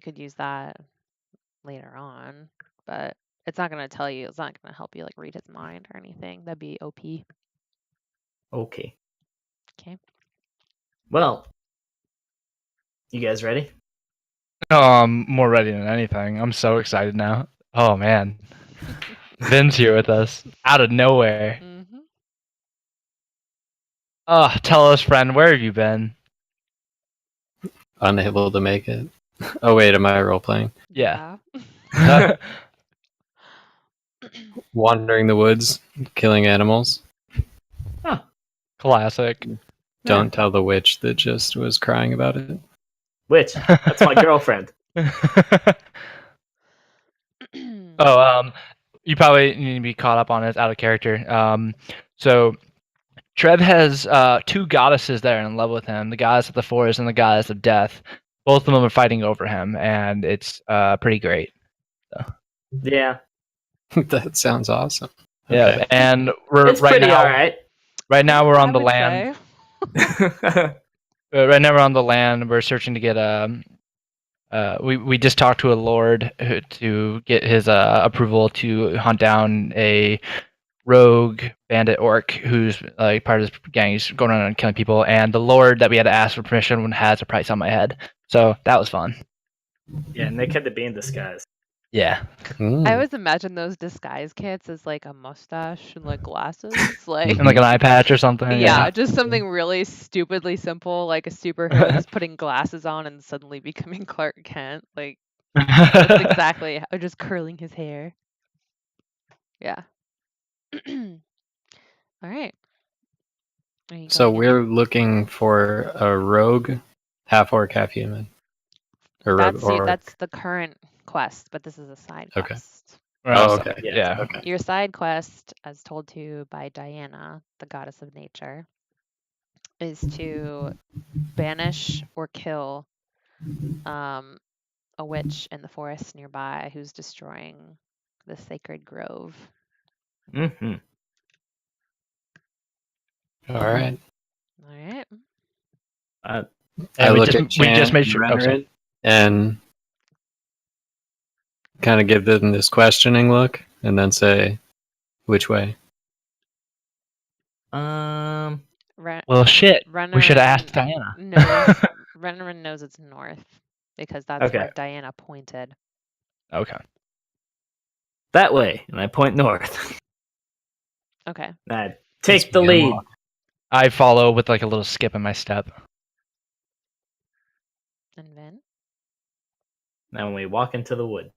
Speaker 2: could use that later on, but it's not gonna tell you. It's not gonna help you like read his mind or anything. That'd be OP.
Speaker 3: Okay.
Speaker 2: Okay.
Speaker 3: Well, you guys ready?
Speaker 1: I'm more ready than anything. I'm so excited now. Oh man, Vin's here with us out of nowhere.
Speaker 2: Mm-hmm.
Speaker 1: Tell us, friend, where have you been?
Speaker 4: Unable to make it. Oh wait, am I role playing?
Speaker 1: Yeah.
Speaker 4: Wandering the woods, killing animals.
Speaker 3: Huh.
Speaker 1: Classic.
Speaker 4: Don't tell the witch that just was crying about it.
Speaker 3: Witch? That's my girlfriend.
Speaker 1: You probably need to be caught up on it. It's out of character. So Trev has two goddesses there in love with him, the goddess of the forest and the goddess of death. Both of them are fighting over him, and it's pretty great. So.
Speaker 3: Yeah.
Speaker 4: That sounds awesome.
Speaker 1: Yeah,
Speaker 4: Okay.
Speaker 1: and we're
Speaker 3: It's pretty alright.
Speaker 1: Right now we're on the
Speaker 2: would
Speaker 1: land.
Speaker 2: say.
Speaker 1: Right now we're on the land. We're searching to get we just talked to a lord to get his approval to hunt down a rogue bandit orc who's like part of this gang. He's going around and killing people, and the lord that we had to ask for permission has a price on my head. So that was fun.
Speaker 3: Yeah, Nick had to be in disguise.
Speaker 1: Yeah.
Speaker 2: I always imagine those disguise kits as like a mustache and like glasses, like
Speaker 1: And like an eye patch or something.
Speaker 2: yeah, just something really stupidly simple, like a superhero just putting glasses on and suddenly becoming Clark Kent. Like that's exactly just curling his hair. Yeah. All right.
Speaker 4: So we're looking for a rogue, half orc, half human. Or
Speaker 2: that's the current quest, but this is a side quest.
Speaker 4: Oh, okay.
Speaker 1: Yeah.
Speaker 4: Okay.
Speaker 2: Your side quest, as told to you by Diana, the goddess of nature, is to banish or kill a witch in the forest nearby who's destroying the sacred grove.
Speaker 3: Mm-hmm.
Speaker 2: All
Speaker 4: right.
Speaker 1: We just made sure.
Speaker 4: And kind of give them this questioning look, and then say, "Which way?"
Speaker 1: Well, shit. We should have asked Diana.
Speaker 2: No, Renarin knows it's north because that's where Diana pointed.
Speaker 1: Okay.
Speaker 3: That way, and I point north.
Speaker 2: Okay.
Speaker 3: I take the lead.
Speaker 1: I follow with like a little skip in my step.
Speaker 2: And Vin?
Speaker 3: Then we walk into the wood.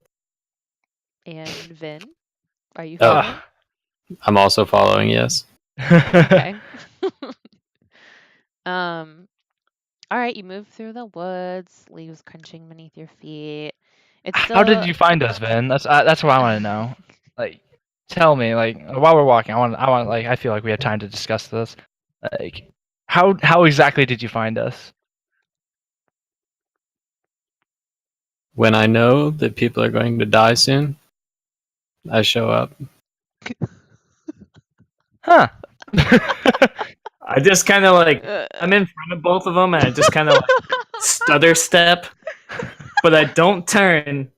Speaker 2: And Vin? Are you
Speaker 4: Oh.
Speaker 2: following?
Speaker 4: I'm also following, yes.
Speaker 2: Okay. All right, you move through the woods, leaves crunching beneath your feet. It's
Speaker 1: How did
Speaker 2: still
Speaker 1: you find us, Vin? That's what I want to know. Like, tell me. Like, while we're walking, I want. Like, I feel like we have time to discuss this. Like, how exactly did you find us?
Speaker 4: When I know that people are going to die soon, I show up.
Speaker 1: Huh?
Speaker 3: I just kind of like, I'm in front of both of them, and I just kind of like stutter step, but I don't turn,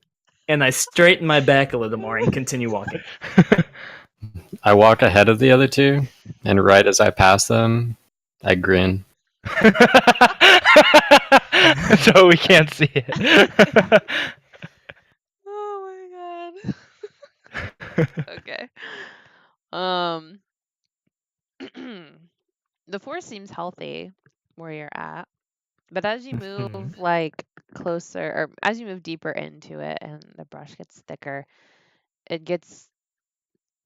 Speaker 3: and I straighten my back a little more and continue walking.
Speaker 4: I walk ahead of the other two, and right as I pass them, I grin.
Speaker 1: So we can't see it.
Speaker 2: Oh my god. Okay. The forest seems healthy where you're at, but as you move like closer, or as you move deeper into it and the brush gets thicker, it gets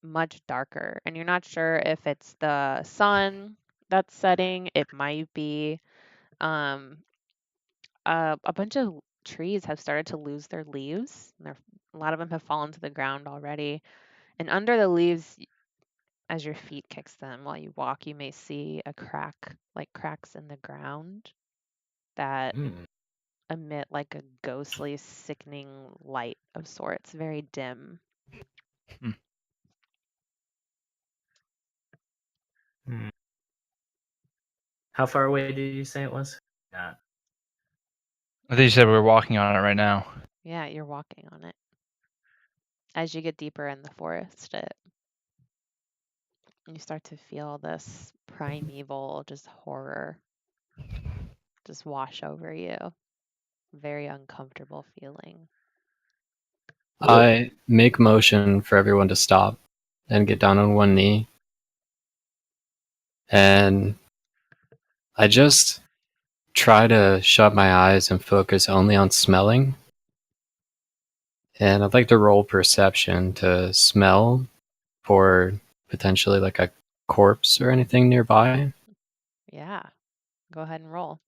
Speaker 2: much darker, and you're not sure if it's the sun that's setting. It might be um a bunch of trees have started to lose their leaves. A lot of them have fallen to the ground already, and under the leaves, as your feet kicks them while you walk, you may see a crack, like cracks in the ground that emit like a ghostly, sickening light of sorts, very dim.
Speaker 3: How far away did you say it was? Yeah.
Speaker 1: I think you said we were walking on it right now.
Speaker 2: Yeah, you're walking on it. As you get deeper in the forest, you start to feel this primeval just horror just wash over you. Very uncomfortable feeling.
Speaker 4: I make motion for everyone to stop and get down on one knee. And I just try to shut my eyes and focus only on smelling. And I'd like to roll perception to smell for potentially like a corpse or anything nearby.
Speaker 2: Yeah. Go ahead and roll.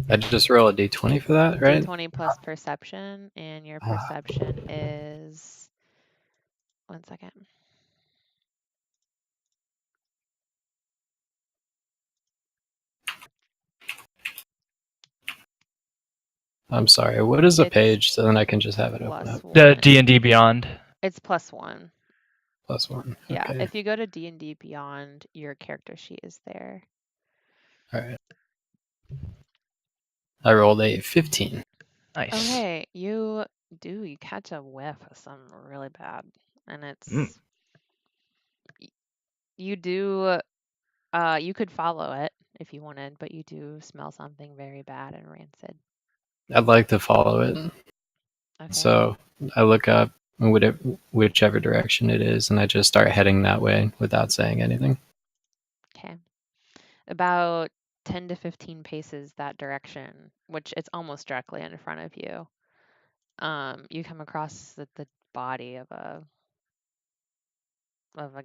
Speaker 4: I just roll a d20 for that, right?
Speaker 2: D20 plus perception, and your perception is... One second.
Speaker 4: I'm sorry, what is the page so then I can just have it open up?
Speaker 1: The D&D Beyond.
Speaker 2: It's +1.
Speaker 4: +1.
Speaker 2: Yeah,
Speaker 4: Okay.
Speaker 2: if you go to D&D Beyond, your character sheet is there.
Speaker 4: All right. I rolled a 15.
Speaker 1: Nice.
Speaker 2: Okay, you catch a whiff of something really bad, and it's you do you could follow it if you wanted, but you do smell something very bad and rancid.
Speaker 4: I'd like to follow it.
Speaker 2: Okay.
Speaker 4: So I look up whichever direction it is, and I just start heading that way without saying anything.
Speaker 2: Okay. About 10 to 15 paces that direction, which it's almost directly in front of you. You come across the body of a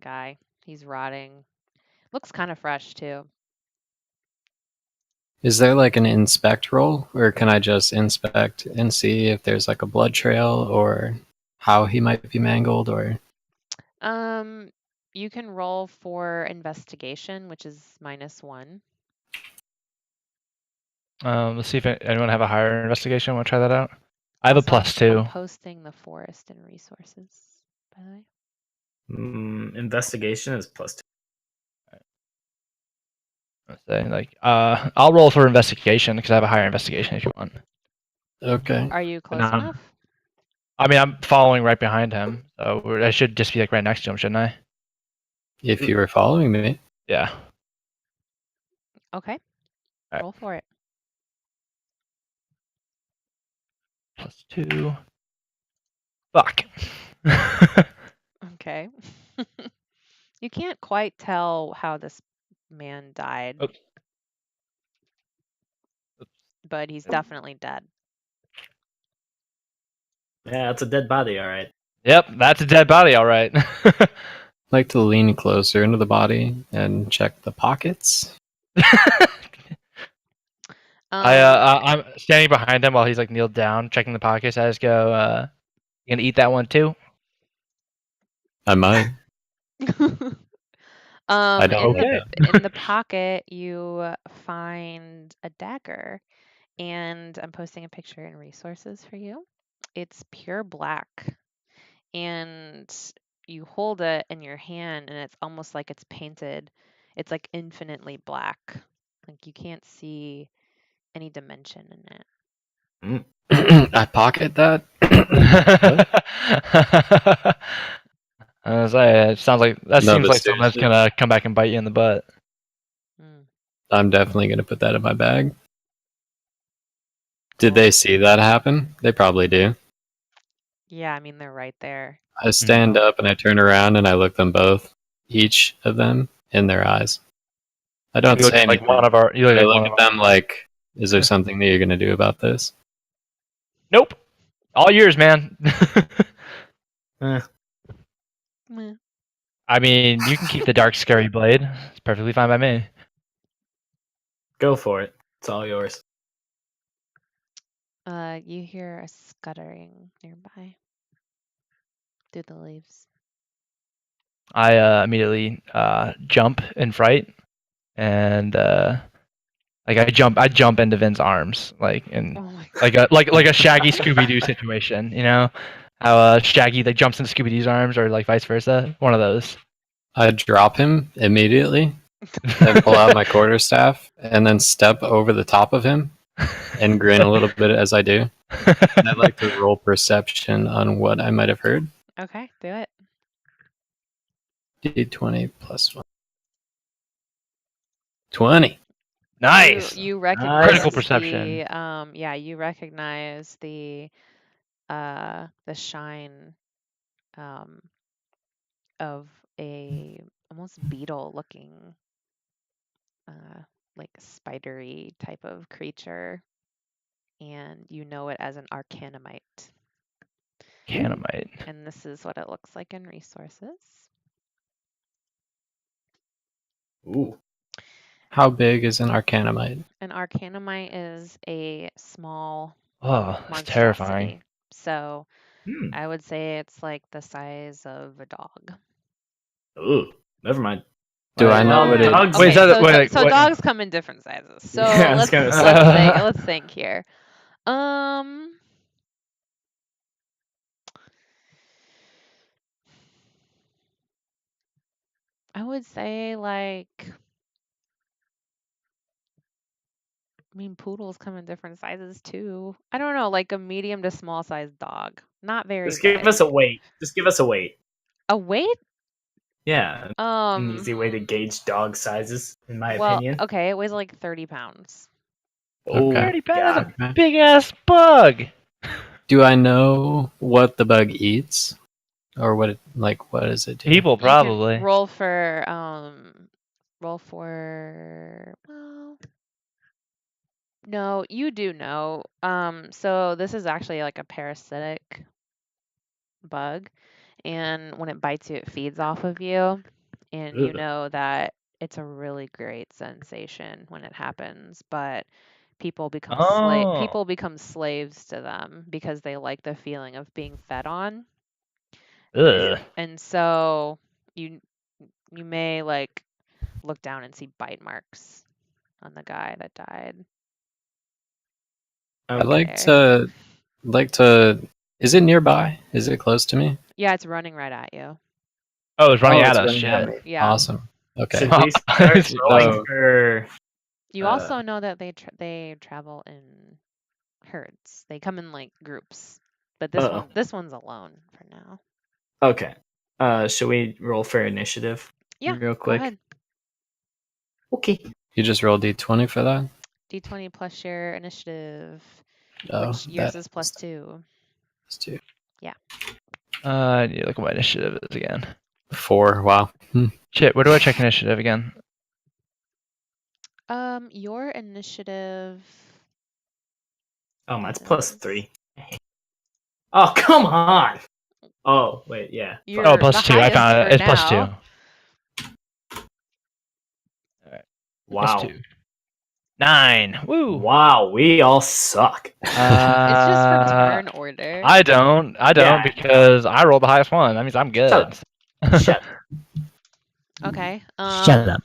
Speaker 2: guy. He's rotting. Looks kind of fresh too.
Speaker 4: Is there like an inspect roll, or can I just inspect and see if there's like a blood trail or how he might be mangled, or?
Speaker 2: You can roll for investigation, which is -1.
Speaker 1: Let's see if anyone have a higher investigation. Want to try that out? I have
Speaker 2: Also,
Speaker 1: a +2.
Speaker 2: I'm posting the forest and resources, by the way.
Speaker 3: Investigation is +2.
Speaker 1: Let's say, like, I'll roll for investigation because I have a higher investigation if you want.
Speaker 4: Okay.
Speaker 2: Are you close enough?
Speaker 1: I mean, I'm following right behind him, so I should just be like right next to him, shouldn't I?
Speaker 4: If you were following me.
Speaker 1: Yeah.
Speaker 2: Okay.
Speaker 1: Right.
Speaker 2: Roll for it.
Speaker 1: +2. Fuck.
Speaker 2: Okay. You can't quite tell how this man died.
Speaker 1: Oops.
Speaker 2: but he's definitely dead.
Speaker 3: Yeah, that's a dead body, all right.
Speaker 1: Yep, that's a dead body, all right.
Speaker 4: Like to lean closer into the body and check the pockets.
Speaker 1: I'm standing behind him while he's like kneeled down, checking the pockets. I just go, "You gonna eat that one too?"
Speaker 4: I might. I don't.
Speaker 2: In the pocket, you find a dagger, and I'm posting a picture in resources for you. It's pure black, and you hold it in your hand, and it's almost like it's painted. It's like infinitely black. Like you can't see any dimension in it.
Speaker 4: I pocket that.
Speaker 1: I was like, it sounds like that
Speaker 4: No,
Speaker 1: seems
Speaker 4: but
Speaker 1: like something that's
Speaker 4: seriously.
Speaker 1: gonna come back and bite you in the butt.
Speaker 2: Mm.
Speaker 4: I'm definitely gonna put that in my bag. Did they see that happen? They probably do.
Speaker 2: Yeah, I mean they're right there.
Speaker 4: I stand up and I turn around and I look them both, each of them, in their eyes. I don't
Speaker 1: You look
Speaker 4: say
Speaker 1: at, like
Speaker 4: anything.
Speaker 1: one of our. You look
Speaker 4: I
Speaker 1: like
Speaker 4: look
Speaker 1: one
Speaker 4: at
Speaker 1: of
Speaker 4: them like, is there something that you're gonna do about this?
Speaker 1: Nope. All yours, man.
Speaker 3: Eh,
Speaker 2: Meh.
Speaker 1: I mean, you can keep the dark, scary blade. It's perfectly fine by me.
Speaker 3: go for it. It's all yours.
Speaker 2: You hear a scuttering nearby through the leaves.
Speaker 1: I immediately jump in fright, and like I jump into Vin's arms, like in
Speaker 2: Oh my
Speaker 1: like a Shaggy Scooby Doo situation. You know how Shaggy like jumps into Scooby Doo's arms, or like vice versa. One of those.
Speaker 4: I drop him immediately and pull out my quarterstaff and then step over the top of him and grin a little bit as I do. And I'd like to roll perception on what I might have heard.
Speaker 2: Okay, do it.
Speaker 4: D20 plus 1. 20.
Speaker 1: Nice.
Speaker 2: You recognize
Speaker 1: Critical perception.
Speaker 2: you recognize the shine of a almost beetle looking like spidery type of creature, and you know it as an arcanumite.
Speaker 1: Canamite.
Speaker 2: And this is what it looks like in resources.
Speaker 3: Ooh.
Speaker 4: How big is an arcanumite?
Speaker 2: An arcanumite is a small
Speaker 1: Oh, that's
Speaker 2: monstrosity.
Speaker 1: terrifying.
Speaker 2: So
Speaker 3: Hmm.
Speaker 2: I would say it's like the size of a dog.
Speaker 3: Ooh. Never mind.
Speaker 4: Do I know what it-
Speaker 3: dogs-
Speaker 1: Wait, is that- wait,
Speaker 2: so
Speaker 1: wait.
Speaker 2: dogs come in different sizes. So
Speaker 3: Yeah, I was
Speaker 2: let's
Speaker 3: gonna
Speaker 1: say.
Speaker 2: let's think here. I would say like, I mean, poodles come in different sizes too. I don't know, like a medium to small sized dog. Not very
Speaker 3: Just give
Speaker 2: big.
Speaker 3: us a weight. Just give us a weight.
Speaker 2: A weight?
Speaker 3: Yeah. An easy way to gauge dog sizes, in my opinion.
Speaker 2: Okay, it weighs like 30 pounds.
Speaker 3: Oh,
Speaker 1: 30 pounds.
Speaker 3: God.
Speaker 1: Big ass bug.
Speaker 4: Do I know what the bug eats? Or what does it do?
Speaker 1: People
Speaker 2: You can
Speaker 1: probably.
Speaker 2: roll for well, no, you do know. So this is actually like a parasitic bug, and when it bites you, it feeds off of you, and you
Speaker 3: Ugh.
Speaker 2: know that it's a really great sensation when it happens, but people become
Speaker 1: Oh.
Speaker 2: slaves to them because they like the feeling of being fed on.
Speaker 1: Ugh.
Speaker 2: And so you may like look down and see bite marks on the guy that died.
Speaker 4: I'd like to. Is it nearby? Is it close to me?
Speaker 2: Yeah, it's running right at you.
Speaker 1: Oh, it's running
Speaker 3: Oh,
Speaker 1: at
Speaker 3: it's
Speaker 1: us.
Speaker 3: running at
Speaker 1: Shit.
Speaker 3: me.
Speaker 2: Yeah.
Speaker 4: Awesome. Okay.
Speaker 3: Should we start rolling
Speaker 4: So-
Speaker 3: for...
Speaker 2: You also know that they travel in herds. They come in like groups. But this one's alone for now.
Speaker 3: Okay. Should we roll for initiative?
Speaker 2: Yeah.
Speaker 3: Real quick.
Speaker 2: Go ahead.
Speaker 3: Okay.
Speaker 4: You just roll D20 for that?
Speaker 2: D20 plus your initiative,
Speaker 4: Oh,
Speaker 2: which yours is plus 2.
Speaker 4: Plus 2.
Speaker 1: I need to look at my initiative is again.
Speaker 4: 4. Wow.
Speaker 1: Shit, where do I check initiative again?
Speaker 2: Your initiative
Speaker 3: Oh, that's +3. Oh, come on! Oh, wait, yeah.
Speaker 2: You're
Speaker 1: Oh,
Speaker 2: the
Speaker 1: +2. I
Speaker 2: highest
Speaker 1: found
Speaker 2: for
Speaker 1: it. It's
Speaker 2: now.
Speaker 1: +2.
Speaker 3: Wow.
Speaker 1: +2. 9. Woo.
Speaker 3: Wow, we all suck.
Speaker 2: It's just for
Speaker 1: Uh,
Speaker 2: turn order.
Speaker 1: I don't
Speaker 3: Yeah.
Speaker 1: because I rolled the highest one. That means I'm good.
Speaker 3: Shut
Speaker 2: Okay.
Speaker 3: Shut up.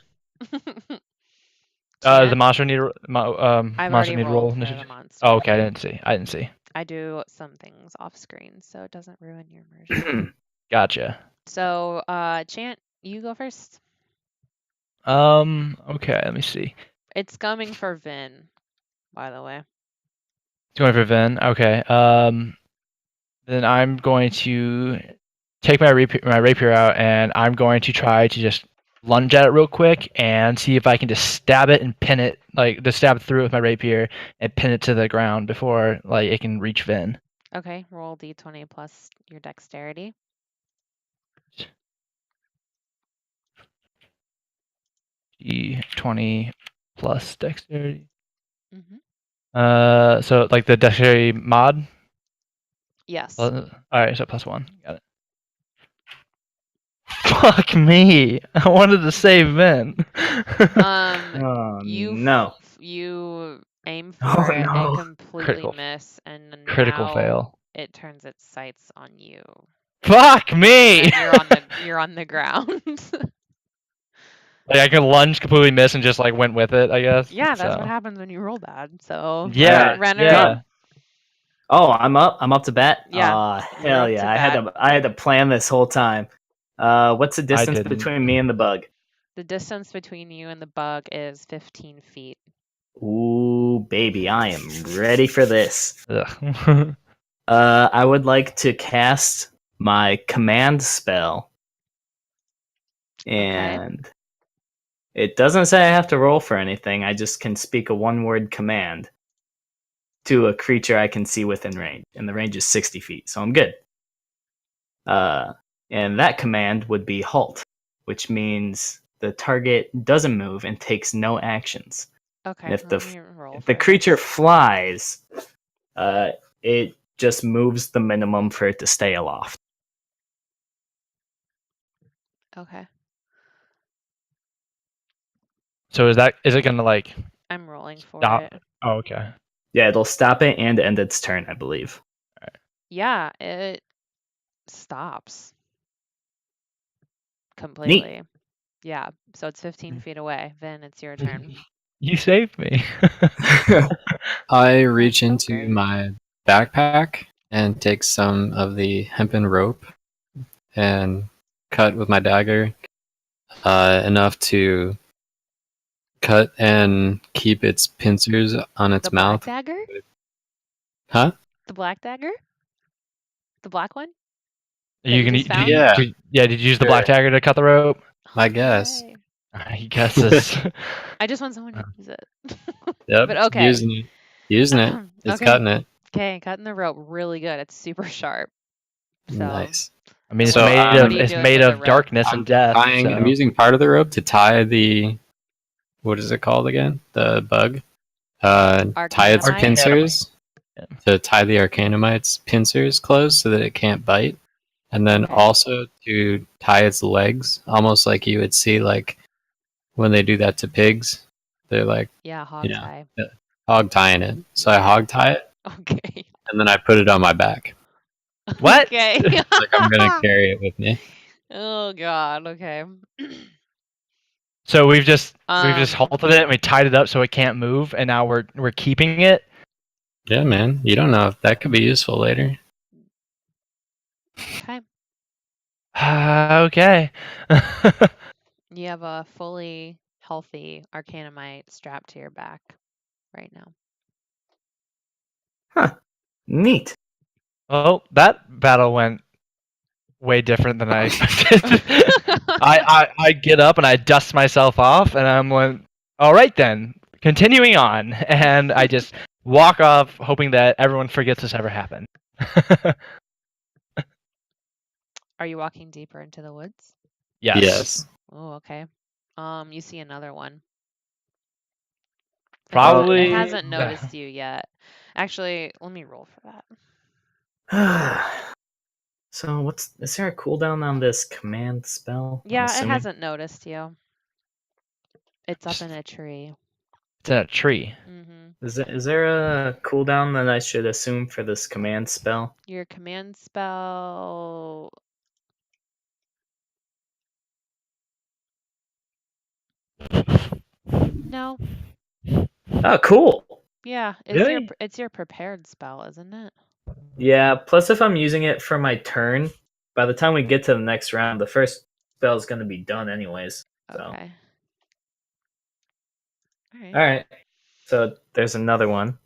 Speaker 1: Does the
Speaker 2: Chant,
Speaker 1: monster need
Speaker 2: I've
Speaker 1: monster
Speaker 2: already
Speaker 1: need
Speaker 2: rolled
Speaker 1: roll
Speaker 2: for the
Speaker 1: initiative?
Speaker 2: monster.
Speaker 1: Oh, okay. I didn't see.
Speaker 2: I do some things off screen, so it doesn't ruin your immersion.
Speaker 1: Gotcha.
Speaker 2: So, Chant, you go first.
Speaker 1: Okay. Let me see.
Speaker 2: It's coming for Vin, by the way.
Speaker 1: It's going for Vin. Okay. Then I'm going to take my rapier out, and I'm going to try to just lunge at it real quick and see if I can just stab it and pin it, like just stab it through it with my rapier and pin it to the ground before like it can reach Vin.
Speaker 2: Okay, roll d20 plus your dexterity.
Speaker 1: D20 plus dexterity.
Speaker 2: Mm-hmm.
Speaker 1: So like the dexterity mod.
Speaker 2: Yes.
Speaker 1: All right, so +1. Got it. Fuck me! I wanted to save Vin.
Speaker 3: Oh, no.
Speaker 2: You aim for
Speaker 3: Oh,
Speaker 2: it
Speaker 3: no.
Speaker 2: and completely
Speaker 1: Critical.
Speaker 2: miss, and then
Speaker 1: Critical
Speaker 2: now
Speaker 1: fail.
Speaker 2: it turns its sights on you.
Speaker 1: Fuck me!
Speaker 2: And you're on the ground.
Speaker 1: Like I could lunge, completely miss, and just like went with it. I guess.
Speaker 2: Yeah, that's what
Speaker 1: So.
Speaker 2: happens when you roll bad. So
Speaker 1: Yeah.
Speaker 2: Renner.
Speaker 1: Yeah.
Speaker 3: Oh, I'm up to bat?
Speaker 2: Yeah,
Speaker 3: Aw,
Speaker 2: you're
Speaker 3: hell
Speaker 2: up
Speaker 3: yeah.
Speaker 2: to
Speaker 3: I had to plan this whole time. What's the distance
Speaker 1: didn't.
Speaker 3: between me and the bug?
Speaker 2: The distance between you and the bug is 15 feet.
Speaker 3: Ooh, baby, I am ready for this.
Speaker 1: Ugh.
Speaker 3: I would like to cast my command spell. And it doesn't say I have to roll for anything. I just can speak a one-word command to a creature I can see within range. And the range is 60 feet, so I'm good. And that command would be halt, which means the target doesn't move and takes no actions.
Speaker 2: Okay.
Speaker 3: And if
Speaker 2: roll
Speaker 3: the
Speaker 2: for
Speaker 3: creature
Speaker 2: this.
Speaker 3: flies, it just moves the minimum for it to stay aloft.
Speaker 2: Okay.
Speaker 1: So is it gonna like
Speaker 2: I'm rolling for
Speaker 1: stop?
Speaker 2: it.
Speaker 1: Oh, okay.
Speaker 3: Yeah, it'll stop it and end its turn, I believe.
Speaker 2: Yeah, it stops completely. Yeah, so it's 15 feet away. Vin, it's your turn.
Speaker 1: You saved me.
Speaker 4: I reach
Speaker 2: so
Speaker 4: into
Speaker 2: great.
Speaker 4: my backpack and take some of the hempen rope and cut with my dagger enough to cut and keep its pincers on its
Speaker 2: The
Speaker 4: mouth.
Speaker 2: black dagger?
Speaker 4: Huh?
Speaker 2: The black dagger? The black one?
Speaker 1: You
Speaker 2: you
Speaker 1: can
Speaker 2: just found?
Speaker 4: Yeah.
Speaker 1: Did you use the
Speaker 4: Sure.
Speaker 1: black dagger to cut the rope?
Speaker 4: I guess.
Speaker 2: Okay.
Speaker 1: I guess this.
Speaker 2: I just want someone to use it.
Speaker 4: Yep.
Speaker 2: But okay.
Speaker 4: Using it. It's
Speaker 2: Okay.
Speaker 4: cutting it.
Speaker 2: Okay, cutting the rope really good. It's super sharp. So
Speaker 4: Nice.
Speaker 1: I mean, it's
Speaker 4: So,
Speaker 1: made
Speaker 4: what
Speaker 1: of
Speaker 4: are you
Speaker 1: it's
Speaker 2: doing
Speaker 1: made
Speaker 2: with the
Speaker 1: of
Speaker 2: rope?
Speaker 1: darkness and death.
Speaker 4: I'm
Speaker 1: So.
Speaker 4: using part of the rope to tie the, what is it called again? The bug. Tie its
Speaker 2: Arcanumite?
Speaker 4: pincers.
Speaker 1: Yeah.
Speaker 4: To tie the Arcanumite's pincers closed so that it can't bite. And then
Speaker 2: Okay.
Speaker 4: also to tie its legs, almost like you would see like when they do that to pigs. They're like,
Speaker 2: Yeah, hog tie.
Speaker 4: hog tying it. So I hog tie it
Speaker 2: Okay.
Speaker 4: and then I put it on my back.
Speaker 1: What?
Speaker 2: Okay.
Speaker 4: Like I'm gonna carry it with me.
Speaker 2: Oh god, okay.
Speaker 1: So we've just
Speaker 2: Um,
Speaker 1: halted it and we tied it up so it can't move, and now we're keeping it.
Speaker 4: Yeah, man. You don't know if that could be useful later.
Speaker 2: Okay.
Speaker 1: Okay.
Speaker 2: You have a fully healthy Arcanumite strapped to your back right now.
Speaker 3: Neat.
Speaker 1: Well, that battle went way different than I expected. I get up and I dust myself off, and I'm like, all right then, continuing on, and I just walk off, hoping that everyone forgets this ever happened.
Speaker 2: Are you walking deeper into the woods?
Speaker 1: Yes.
Speaker 2: Oh, okay. You see another one.
Speaker 1: Probably.
Speaker 2: It hasn't noticed you yet. Actually, let me roll for that.
Speaker 3: So is there a cooldown on this command spell?
Speaker 2: Yeah, it hasn't noticed you. It's up in a tree.
Speaker 1: It's in a tree.
Speaker 2: Mm-hmm.
Speaker 3: Is there a cooldown that I should assume for this command spell?
Speaker 2: Your command spell. No.
Speaker 3: Oh, cool.
Speaker 2: Yeah,
Speaker 3: Really?
Speaker 2: it's your prepared spell, isn't it?
Speaker 3: Yeah, plus if I'm using it for my turn, by the time we get to the next round, the first spell is going to be done anyways. So.
Speaker 2: Okay.
Speaker 3: All right. So there's another one.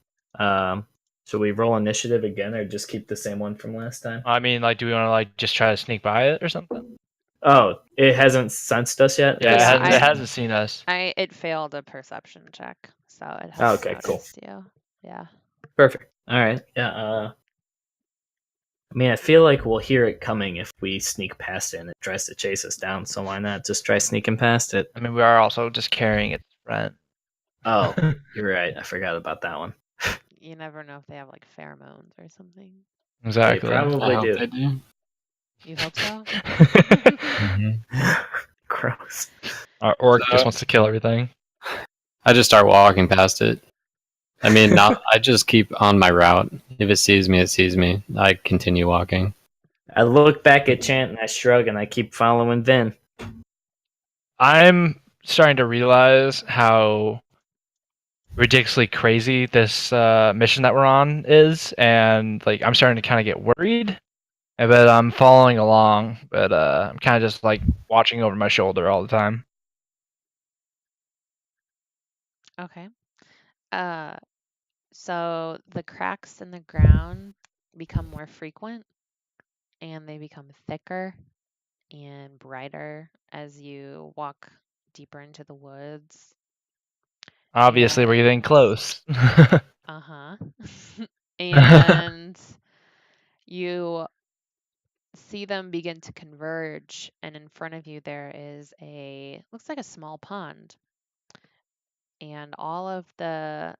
Speaker 3: Should we roll initiative again, or just keep the same one from last time?
Speaker 1: I mean, like, do we want to like just try to sneak by it or something?
Speaker 3: Oh, it hasn't sensed us yet.
Speaker 1: Yeah, it hasn't seen us.
Speaker 2: It failed a perception check, so it
Speaker 3: Oh,
Speaker 2: hasn't
Speaker 3: okay, cool.
Speaker 2: noticed you. Yeah.
Speaker 3: Perfect. All right. Yeah. I mean, I feel like we'll hear it coming if we sneak past it and it tries to chase us down. So why not just try sneaking past it?
Speaker 1: I mean, we are also just carrying its friend.
Speaker 3: Oh, you're right. I forgot about that one.
Speaker 2: You never know if they have like pheromones or something.
Speaker 1: Exactly.
Speaker 3: They probably do.
Speaker 4: They do.
Speaker 2: You hope so?
Speaker 3: Gross.
Speaker 1: Our orc just wants to kill everything.
Speaker 4: I just start walking past it. I mean, I just keep on my route. If it sees me, it sees me. I continue walking.
Speaker 3: I look back at Chant and I shrug and I keep following Vin.
Speaker 1: I'm starting to realize how ridiculously crazy this mission that we're on is, and like I'm starting to kind of get worried. But I'm following along, but I'm kind of just like watching over my shoulder all the time.
Speaker 2: Okay. So the cracks in the ground become more frequent and they become thicker and brighter as you walk deeper into the woods.
Speaker 1: Obviously, we're getting close.
Speaker 2: Uh-huh. And you see them begin to converge, and in front of you there is looks like a small pond. And all of the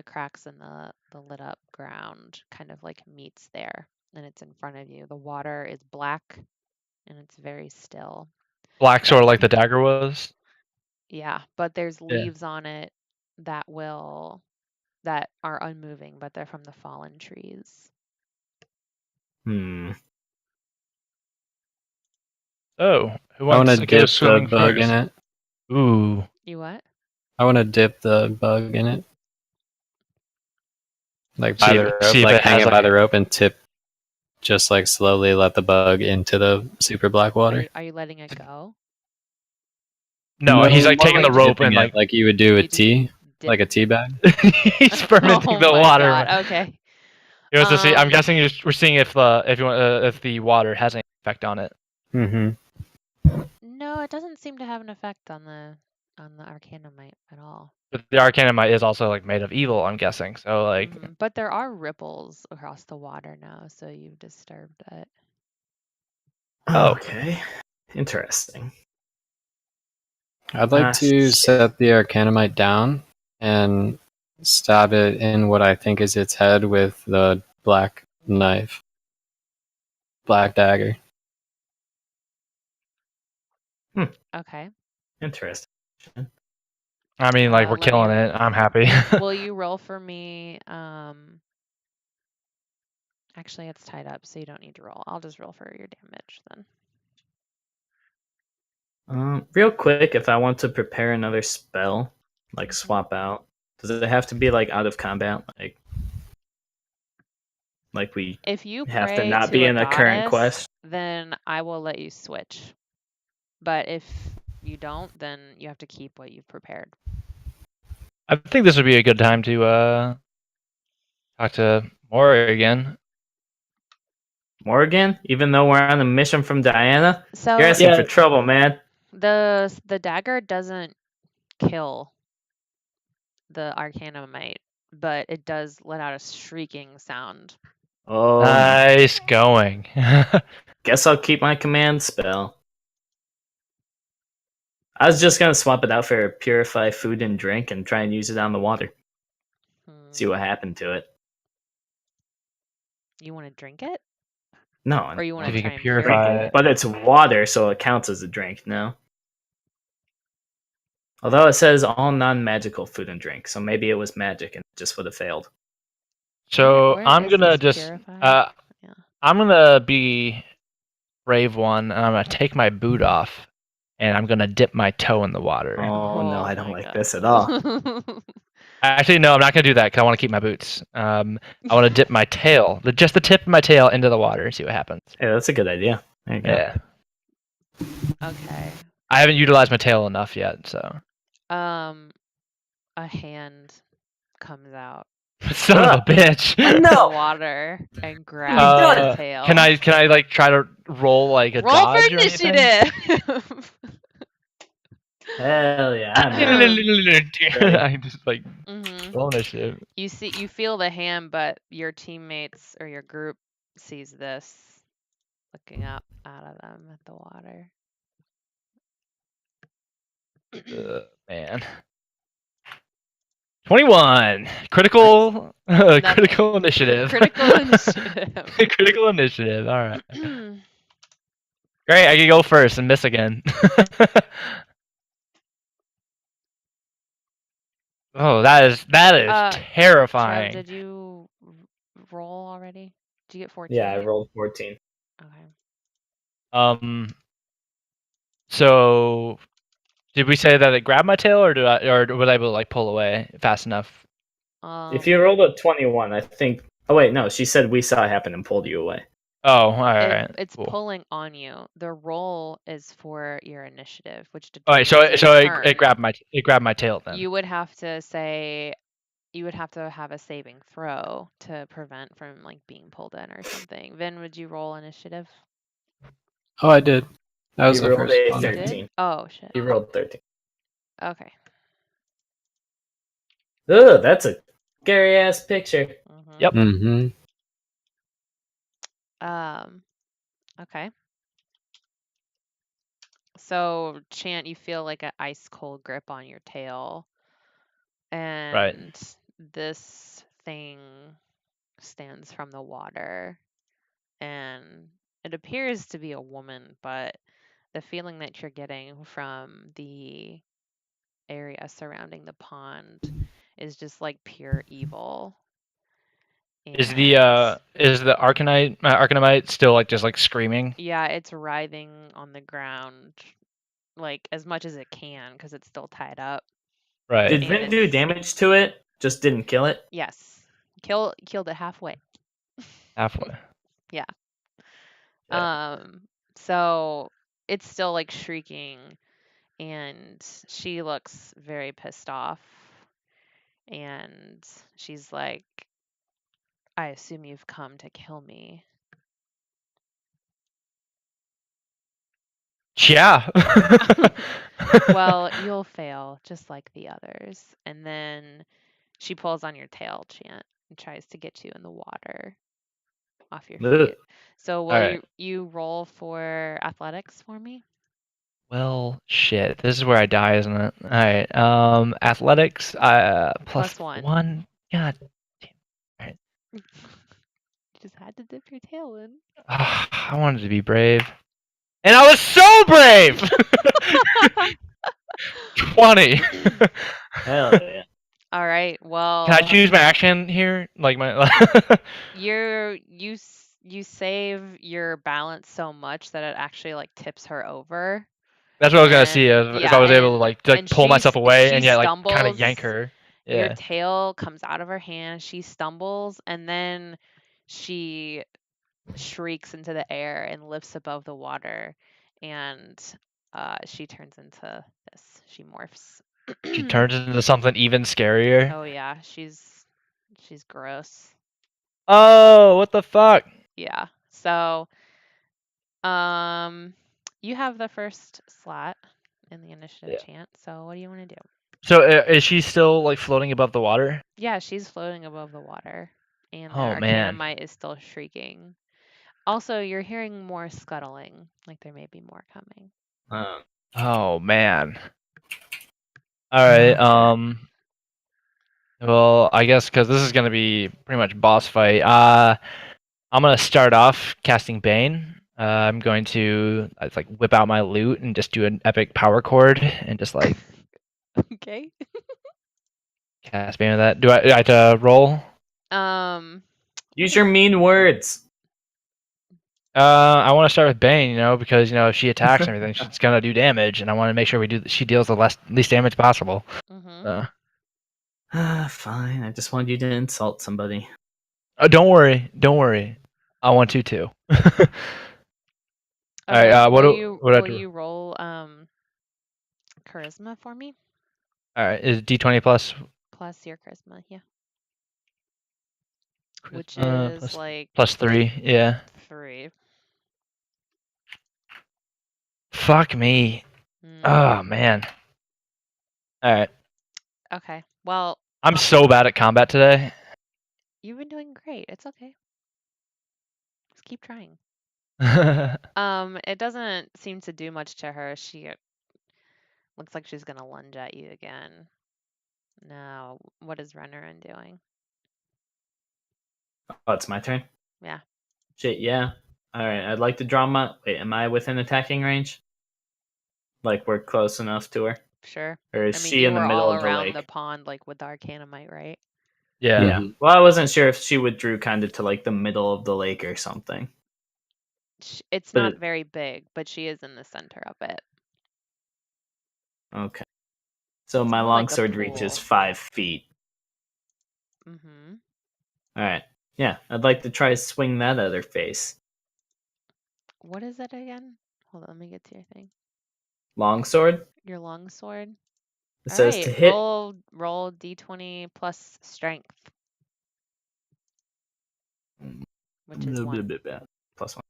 Speaker 2: cracks in the lit up ground kind of like meets there, and it's in front of you. The water is black and it's very still.
Speaker 1: Black, sort of like the dagger was.
Speaker 2: Yeah, but there's leaves on it that are unmoving, but they're from the fallen trees.
Speaker 1: Oh, who
Speaker 4: I want
Speaker 1: wants
Speaker 4: to
Speaker 1: to go
Speaker 4: dip the
Speaker 1: swimming
Speaker 4: bug
Speaker 1: first?
Speaker 4: in it.
Speaker 1: Ooh.
Speaker 2: You what?
Speaker 4: I want to dip the bug in it. Like by
Speaker 1: See-
Speaker 4: the rope,
Speaker 1: see if
Speaker 4: like
Speaker 1: it has,
Speaker 4: hang it by
Speaker 1: like-
Speaker 4: the rope and tip, just like slowly let the bug into the super black water.
Speaker 2: Are you letting it go?
Speaker 1: No, he's like
Speaker 4: more
Speaker 1: taking the rope
Speaker 4: dipping
Speaker 1: and
Speaker 4: it
Speaker 1: like
Speaker 4: you would do
Speaker 2: You
Speaker 4: with
Speaker 2: just
Speaker 4: tea,
Speaker 2: dip-
Speaker 4: like a tea bag.
Speaker 1: he's fermenting the
Speaker 2: my
Speaker 1: water.
Speaker 2: God, okay.
Speaker 1: He wants to see. I'm
Speaker 2: Um,
Speaker 1: guessing we're seeing if the water has any effect on it.
Speaker 4: Mm-hmm.
Speaker 2: No, it doesn't seem to have an effect on the Arcanumite at all.
Speaker 1: But the Arcanumite is also like made of evil. I'm guessing. So like,
Speaker 2: But there are ripples across the water now, so you've disturbed it.
Speaker 1: Oh.
Speaker 3: Okay. Interesting.
Speaker 4: I'd like to set the Arcanumite down and stab it in what I think is its head with the black knife. Black dagger.
Speaker 2: Okay.
Speaker 3: Interesting.
Speaker 1: I mean, like we're
Speaker 2: let me-
Speaker 1: killing it. I'm happy.
Speaker 2: Will you roll for me? Actually, it's tied up, so you don't need to roll. I'll just roll for your damage then.
Speaker 3: Real quick, if I want to prepare another spell, like swap out, does it have to be like out of combat? Like we
Speaker 2: If you
Speaker 3: have to
Speaker 2: pray
Speaker 3: not be
Speaker 2: a
Speaker 3: in a current
Speaker 2: goddess,
Speaker 3: quest?
Speaker 2: then I will let you switch. But if you don't, then you have to keep what you've prepared.
Speaker 1: I think this would be a good time to talk to Mora again.
Speaker 3: Morgan, even though we're on a mission from Diana,
Speaker 2: So
Speaker 3: you're asking for trouble, man.
Speaker 2: the dagger doesn't kill the Arcanumite, but it does let out a shrieking sound.
Speaker 3: Oh,
Speaker 1: Nice going.
Speaker 3: guess I'll keep my command spell. I was just gonna swap it out for purify food and drink and try and use it on the water. See what happened to it.
Speaker 2: You want to drink it?
Speaker 3: No,
Speaker 2: Or you want
Speaker 1: If
Speaker 2: to
Speaker 1: you
Speaker 2: try
Speaker 1: can
Speaker 2: and
Speaker 1: purify
Speaker 2: purify
Speaker 1: it.
Speaker 3: but it's water, so it counts as a drink. No. Although it says all non-magical food and drink, so maybe it was magic and it just would have failed.
Speaker 1: So
Speaker 2: Where
Speaker 1: I'm
Speaker 2: is
Speaker 1: gonna
Speaker 2: this
Speaker 1: just
Speaker 2: purify? Yeah.
Speaker 1: I'm gonna be brave one, and I'm gonna take my boot off, and I'm gonna dip my toe in the water.
Speaker 3: Oh no, I don't
Speaker 2: my
Speaker 3: like
Speaker 2: God.
Speaker 3: this at all.
Speaker 1: Actually, no, I'm not gonna do that because I want to keep my boots. I want to dip my tail, just the tip of my tail, into the water and see what happens.
Speaker 3: Yeah, that's a good idea. There you go.
Speaker 1: Yeah,
Speaker 2: Okay.
Speaker 1: I haven't utilized my tail enough yet, so.
Speaker 2: A hand comes out
Speaker 1: Son of a bitch.
Speaker 2: of
Speaker 3: No!
Speaker 2: the water and grabs the tail.
Speaker 1: Can I like try to roll like a
Speaker 2: roll
Speaker 1: dodge
Speaker 2: for
Speaker 1: or anything?
Speaker 2: initiative?
Speaker 3: Hell yeah! I'm in.
Speaker 1: I just like roll initiative.
Speaker 2: You feel the hand, but your teammates or your group sees this looking up out of them at the water.
Speaker 1: Man. 21. Critical critical initiative.
Speaker 2: Critical initiative.
Speaker 1: Critical initiative. All right. Great, I can go first and miss again. Oh, that is terrifying.
Speaker 2: Trev, did you roll already? Did you get 14?
Speaker 3: Yeah, I rolled 14.
Speaker 2: Okay.
Speaker 1: So did we say that it grabbed my tail, or would I be able to like pull away fast enough?
Speaker 3: If you rolled a 21, I think. Oh wait, no. She said we saw it happen and pulled you away.
Speaker 1: Oh, all right.
Speaker 2: It's
Speaker 1: cool.
Speaker 2: pulling on you. The roll is for your initiative, which
Speaker 1: all right.
Speaker 2: determines
Speaker 1: So
Speaker 2: your
Speaker 1: it grabbed my tail then.
Speaker 2: You would have to have a saving throw to prevent from like being pulled in or something. Vin, would you roll initiative?
Speaker 4: Oh, I did. That was
Speaker 3: You
Speaker 4: the
Speaker 3: rolled
Speaker 4: first
Speaker 3: a
Speaker 4: one.
Speaker 3: 13.
Speaker 2: Oh shit.
Speaker 3: You rolled 13.
Speaker 2: Okay.
Speaker 3: Ugh, that's a scary ass picture.
Speaker 1: Yep.
Speaker 4: Mm-hmm.
Speaker 2: Okay. So, Chant, you feel like an ice cold grip on your tail. And this thing stands from the water. And it appears to be a woman, but the feeling that you're getting from the area surrounding the pond is just like pure evil.
Speaker 1: Is the Arcanite still like just like screaming?
Speaker 2: Yeah, it's writhing on the ground like as much as it can because it's still tied up.
Speaker 1: Right.
Speaker 3: Did Vin do damage to it? Just didn't kill it?
Speaker 2: Yes. Killed it halfway.
Speaker 1: Halfway.
Speaker 2: Yeah. So it's still like shrieking, and she looks very pissed off, and she's like, I assume you've come to kill me.
Speaker 1: Yeah.
Speaker 2: Well, you'll fail just like the others. And then she pulls on your tail, Chant, and tries to get you in the water off your feet. So will you roll for athletics for me?
Speaker 1: Well, shit. This is where I die, isn't it? All right. Athletics. Plus 1. God damn. All right.
Speaker 2: You just had to dip your tail in.
Speaker 1: I wanted to be brave, and I was so brave. 20.
Speaker 3: Hell yeah.
Speaker 2: All right. Well,
Speaker 1: can I choose my action here? Like my.
Speaker 2: you save your balance so much that it actually like tips her over.
Speaker 1: That's what I was gonna see if I was able to like pull myself away and like kind of yank her. Yeah.
Speaker 2: Your tail comes out of her hand. She stumbles and then she shrieks into the air and lifts above the water, and she turns into this. She morphs.
Speaker 1: She turns into something even scarier.
Speaker 2: Oh yeah, she's gross.
Speaker 1: Oh, what the fuck?
Speaker 2: Yeah. So, you have the first slot in the initiative, Chant. So what do you want to do?
Speaker 1: So is she still like floating above the water?
Speaker 2: Yeah, she's floating above the water, and the Arcanite is still shrieking. Also, you're hearing more scuttling, like there may be more coming.
Speaker 1: Oh man. All right. Well, I guess because this is gonna be pretty much boss fight. I'm gonna start off casting Bane. I'm going to like whip out my loot and just do an epic power chord and just like
Speaker 2: Okay.
Speaker 1: cast Bane with that. Do I have to roll?
Speaker 3: Use your mean words.
Speaker 1: I want to start with Bane, because if she attacks and everything, she's gonna do damage, and I want to make sure she deals the least damage possible.
Speaker 2: Mm-hmm.
Speaker 3: Fine. I just wanted you to insult somebody.
Speaker 1: Oh, don't worry. I want to too. All right.
Speaker 2: Will
Speaker 1: you
Speaker 2: roll charisma for me?
Speaker 1: All right. Is D20 plus
Speaker 2: Plus your charisma, yeah. Which is
Speaker 1: plus,
Speaker 2: like
Speaker 1: plus 3? Yeah.
Speaker 2: 3.
Speaker 1: Fuck me. Oh man. All right.
Speaker 2: Okay. Well,
Speaker 1: I'm so bad at combat today.
Speaker 2: you've been doing great. It's okay. Just keep trying.
Speaker 1: All
Speaker 2: It doesn't seem to do much to her. She looks like she's gonna lunge at you again. Now, what is Renarin doing?
Speaker 3: Oh, it's my turn?
Speaker 2: Yeah.
Speaker 3: Shit, yeah. Alright, I'd like to draw my... Wait, am I within attacking range? Like, we're close enough to her?
Speaker 2: Sure.
Speaker 3: Or is she
Speaker 2: you
Speaker 3: in the
Speaker 2: were
Speaker 3: middle
Speaker 2: all
Speaker 3: of the
Speaker 2: around
Speaker 3: lake?
Speaker 2: the pond, like with the Arcanumite, right?
Speaker 1: Yeah.
Speaker 3: Well, I wasn't sure if she withdrew kind of to, like, the middle of the lake or something.
Speaker 2: It's
Speaker 3: But
Speaker 2: not very big, but she is in the center of it.
Speaker 3: Okay. So my
Speaker 2: more like a
Speaker 3: longsword reaches
Speaker 2: pool.
Speaker 3: 5 feet.
Speaker 2: Mm-hmm.
Speaker 3: Alright. Yeah, I'd like to try to swing that at her face.
Speaker 2: What is it again? Hold on, let me get to your thing.
Speaker 3: Longsword?
Speaker 2: Your longsword.
Speaker 3: It
Speaker 2: All
Speaker 3: says
Speaker 2: right,
Speaker 3: to hit...
Speaker 2: roll D20 plus strength, which is 1.
Speaker 3: Plus 1.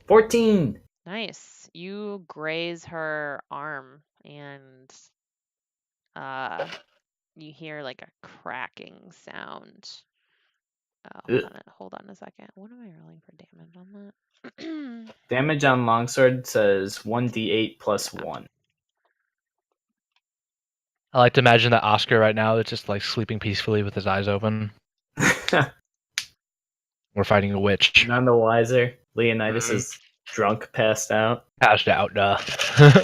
Speaker 3: 14!
Speaker 2: Nice. You graze her arm and you hear like a cracking sound. Hold on a second. What am I rolling for damage on that?
Speaker 3: Damage on longsword says 1d8 plus 1.
Speaker 1: I like to imagine that Oscar right now is just like sleeping peacefully with his eyes open. We're fighting a witch.
Speaker 3: None the wiser. Leonidas is drunk, passed out.
Speaker 1: Passed out, duh.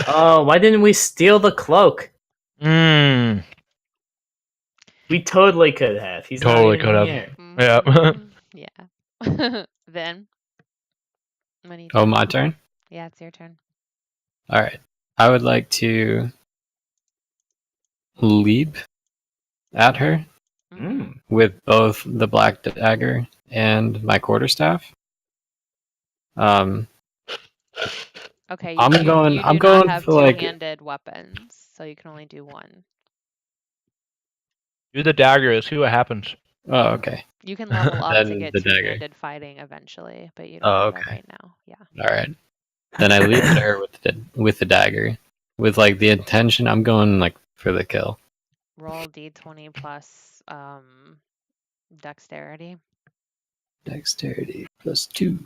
Speaker 3: Oh, why didn't we steal the cloak?
Speaker 1: We
Speaker 3: We totally could have. He's
Speaker 1: totally
Speaker 3: not
Speaker 1: could
Speaker 3: even
Speaker 1: have.
Speaker 3: here.
Speaker 1: Yeah.
Speaker 2: Yeah. Then.
Speaker 4: Oh, my turn?
Speaker 2: Yeah, it's your turn.
Speaker 4: All right. I would like to leap at her with both the black dagger and my quarterstaff.
Speaker 2: Okay,
Speaker 4: I'm
Speaker 2: you
Speaker 4: going
Speaker 2: not have
Speaker 4: for like
Speaker 2: two-handed weapons, so you can only do one.
Speaker 1: Do the dagger. See what happens.
Speaker 4: Oh, okay.
Speaker 2: You can level up to
Speaker 4: Then
Speaker 2: get
Speaker 4: the dagger.
Speaker 2: two-handed fighting eventually, but you don't have it right now. Yeah.
Speaker 4: All right. Then I leap at her with the dagger, with like the intention. I'm going like for the kill.
Speaker 2: Roll D20 plus dexterity.
Speaker 4: Dexterity plus 2.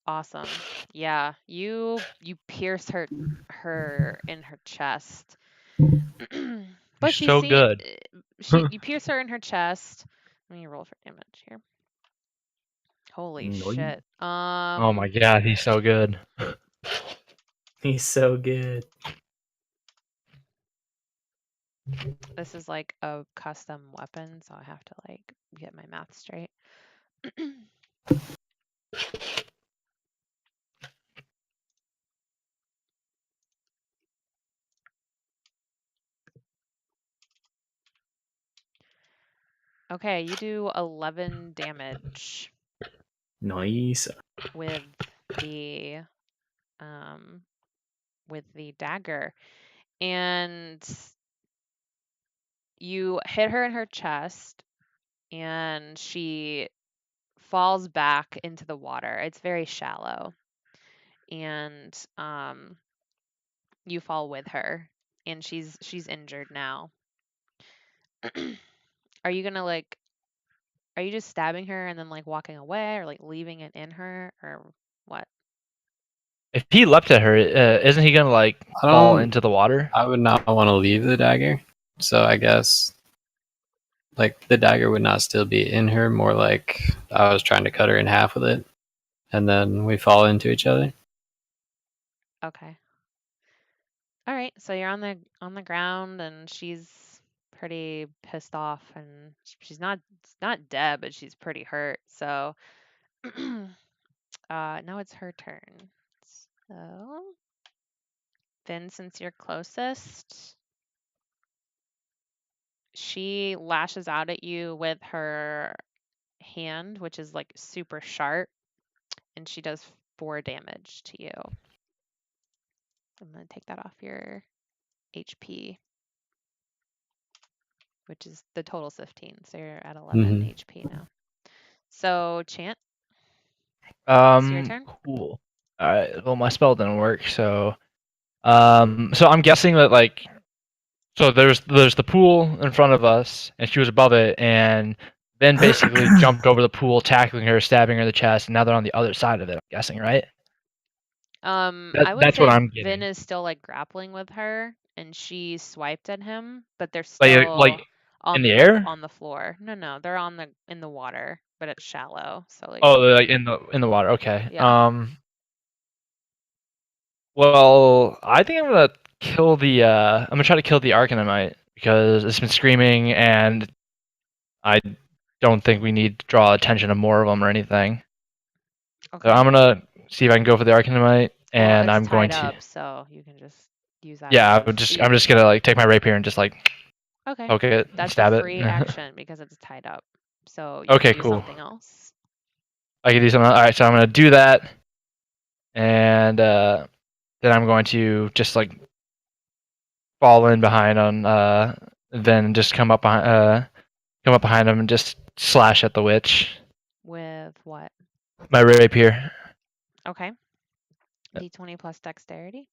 Speaker 2: Awesome. Yeah, you pierce her in her chest. But
Speaker 1: She's so good.
Speaker 2: You pierce her in her chest. Let me roll for damage here. Holy shit.
Speaker 1: Oh my god, he's so good.
Speaker 3: He's so good.
Speaker 2: This is like a custom weapon, so I have to like get my math straight. Okay, you do 11 damage.
Speaker 3: Nice.
Speaker 2: With the dagger. And you hit her in her chest and she falls back into the water. It's very shallow. And you fall with her and she's injured now. Are you gonna like Are you just stabbing her and then like walking away, or like leaving it in her, or what?
Speaker 1: If he leapt at her, isn't he gonna like fall into the water?
Speaker 4: I would not want to leave the dagger, so I guess like the dagger would not still be in her. More like I was trying to cut her in half with it, and then we fall into each other.
Speaker 2: Okay. All right. So you're on the ground, and she's pretty pissed off, and she's not dead, but she's pretty hurt. So now it's her turn. So Finn, since you're closest, she lashes out at you with her hand, which is like super sharp, and she does 4 damage to you. I'm gonna take that off your HP, which is the total's 15, so you're at 11 HP now. So Chant, it's your turn.
Speaker 1: Cool. All right. Well, my spell didn't work, so I'm guessing that like, so there's the pool in front of us, and she was above it, and Ben basically jumped over the pool, tackling her, stabbing her in the chest, and now they're on the other side of it. I'm guessing, right?
Speaker 2: I would
Speaker 1: that's
Speaker 2: say
Speaker 1: what I'm getting.
Speaker 2: Vin is still like grappling with her, and she swiped at him, but they're still
Speaker 1: Like
Speaker 2: on
Speaker 1: in the air?
Speaker 2: on the floor. No, they're in the water, but it's shallow. So like
Speaker 1: Oh, they're like in the water. Okay.
Speaker 2: Yeah.
Speaker 1: Well, I think I'm gonna kill the. I'm gonna try to kill the Arcanumite because it's been screaming, and I don't think we need to draw attention to more of them or anything.
Speaker 2: Okay.
Speaker 1: So I'm gonna see if I can go for the Arcanumite, and
Speaker 2: it's
Speaker 1: I'm going
Speaker 2: tied
Speaker 1: to.
Speaker 2: up, so you can just use that.
Speaker 1: Yeah,
Speaker 2: as
Speaker 1: I'm just gonna like take my rapier and just like
Speaker 2: Okay.
Speaker 1: poke it, and
Speaker 2: That's
Speaker 1: stab
Speaker 2: a
Speaker 1: it.
Speaker 2: free action because it's tied up. So you
Speaker 1: Okay,
Speaker 2: can do
Speaker 1: cool.
Speaker 2: something else.
Speaker 1: I can do something. All right, so I'm gonna do that, and then I'm going to just like fall in behind on then just come up behind him and just slash at the witch.
Speaker 2: With what?
Speaker 1: My rapier.
Speaker 2: Okay. D20 plus dexterity.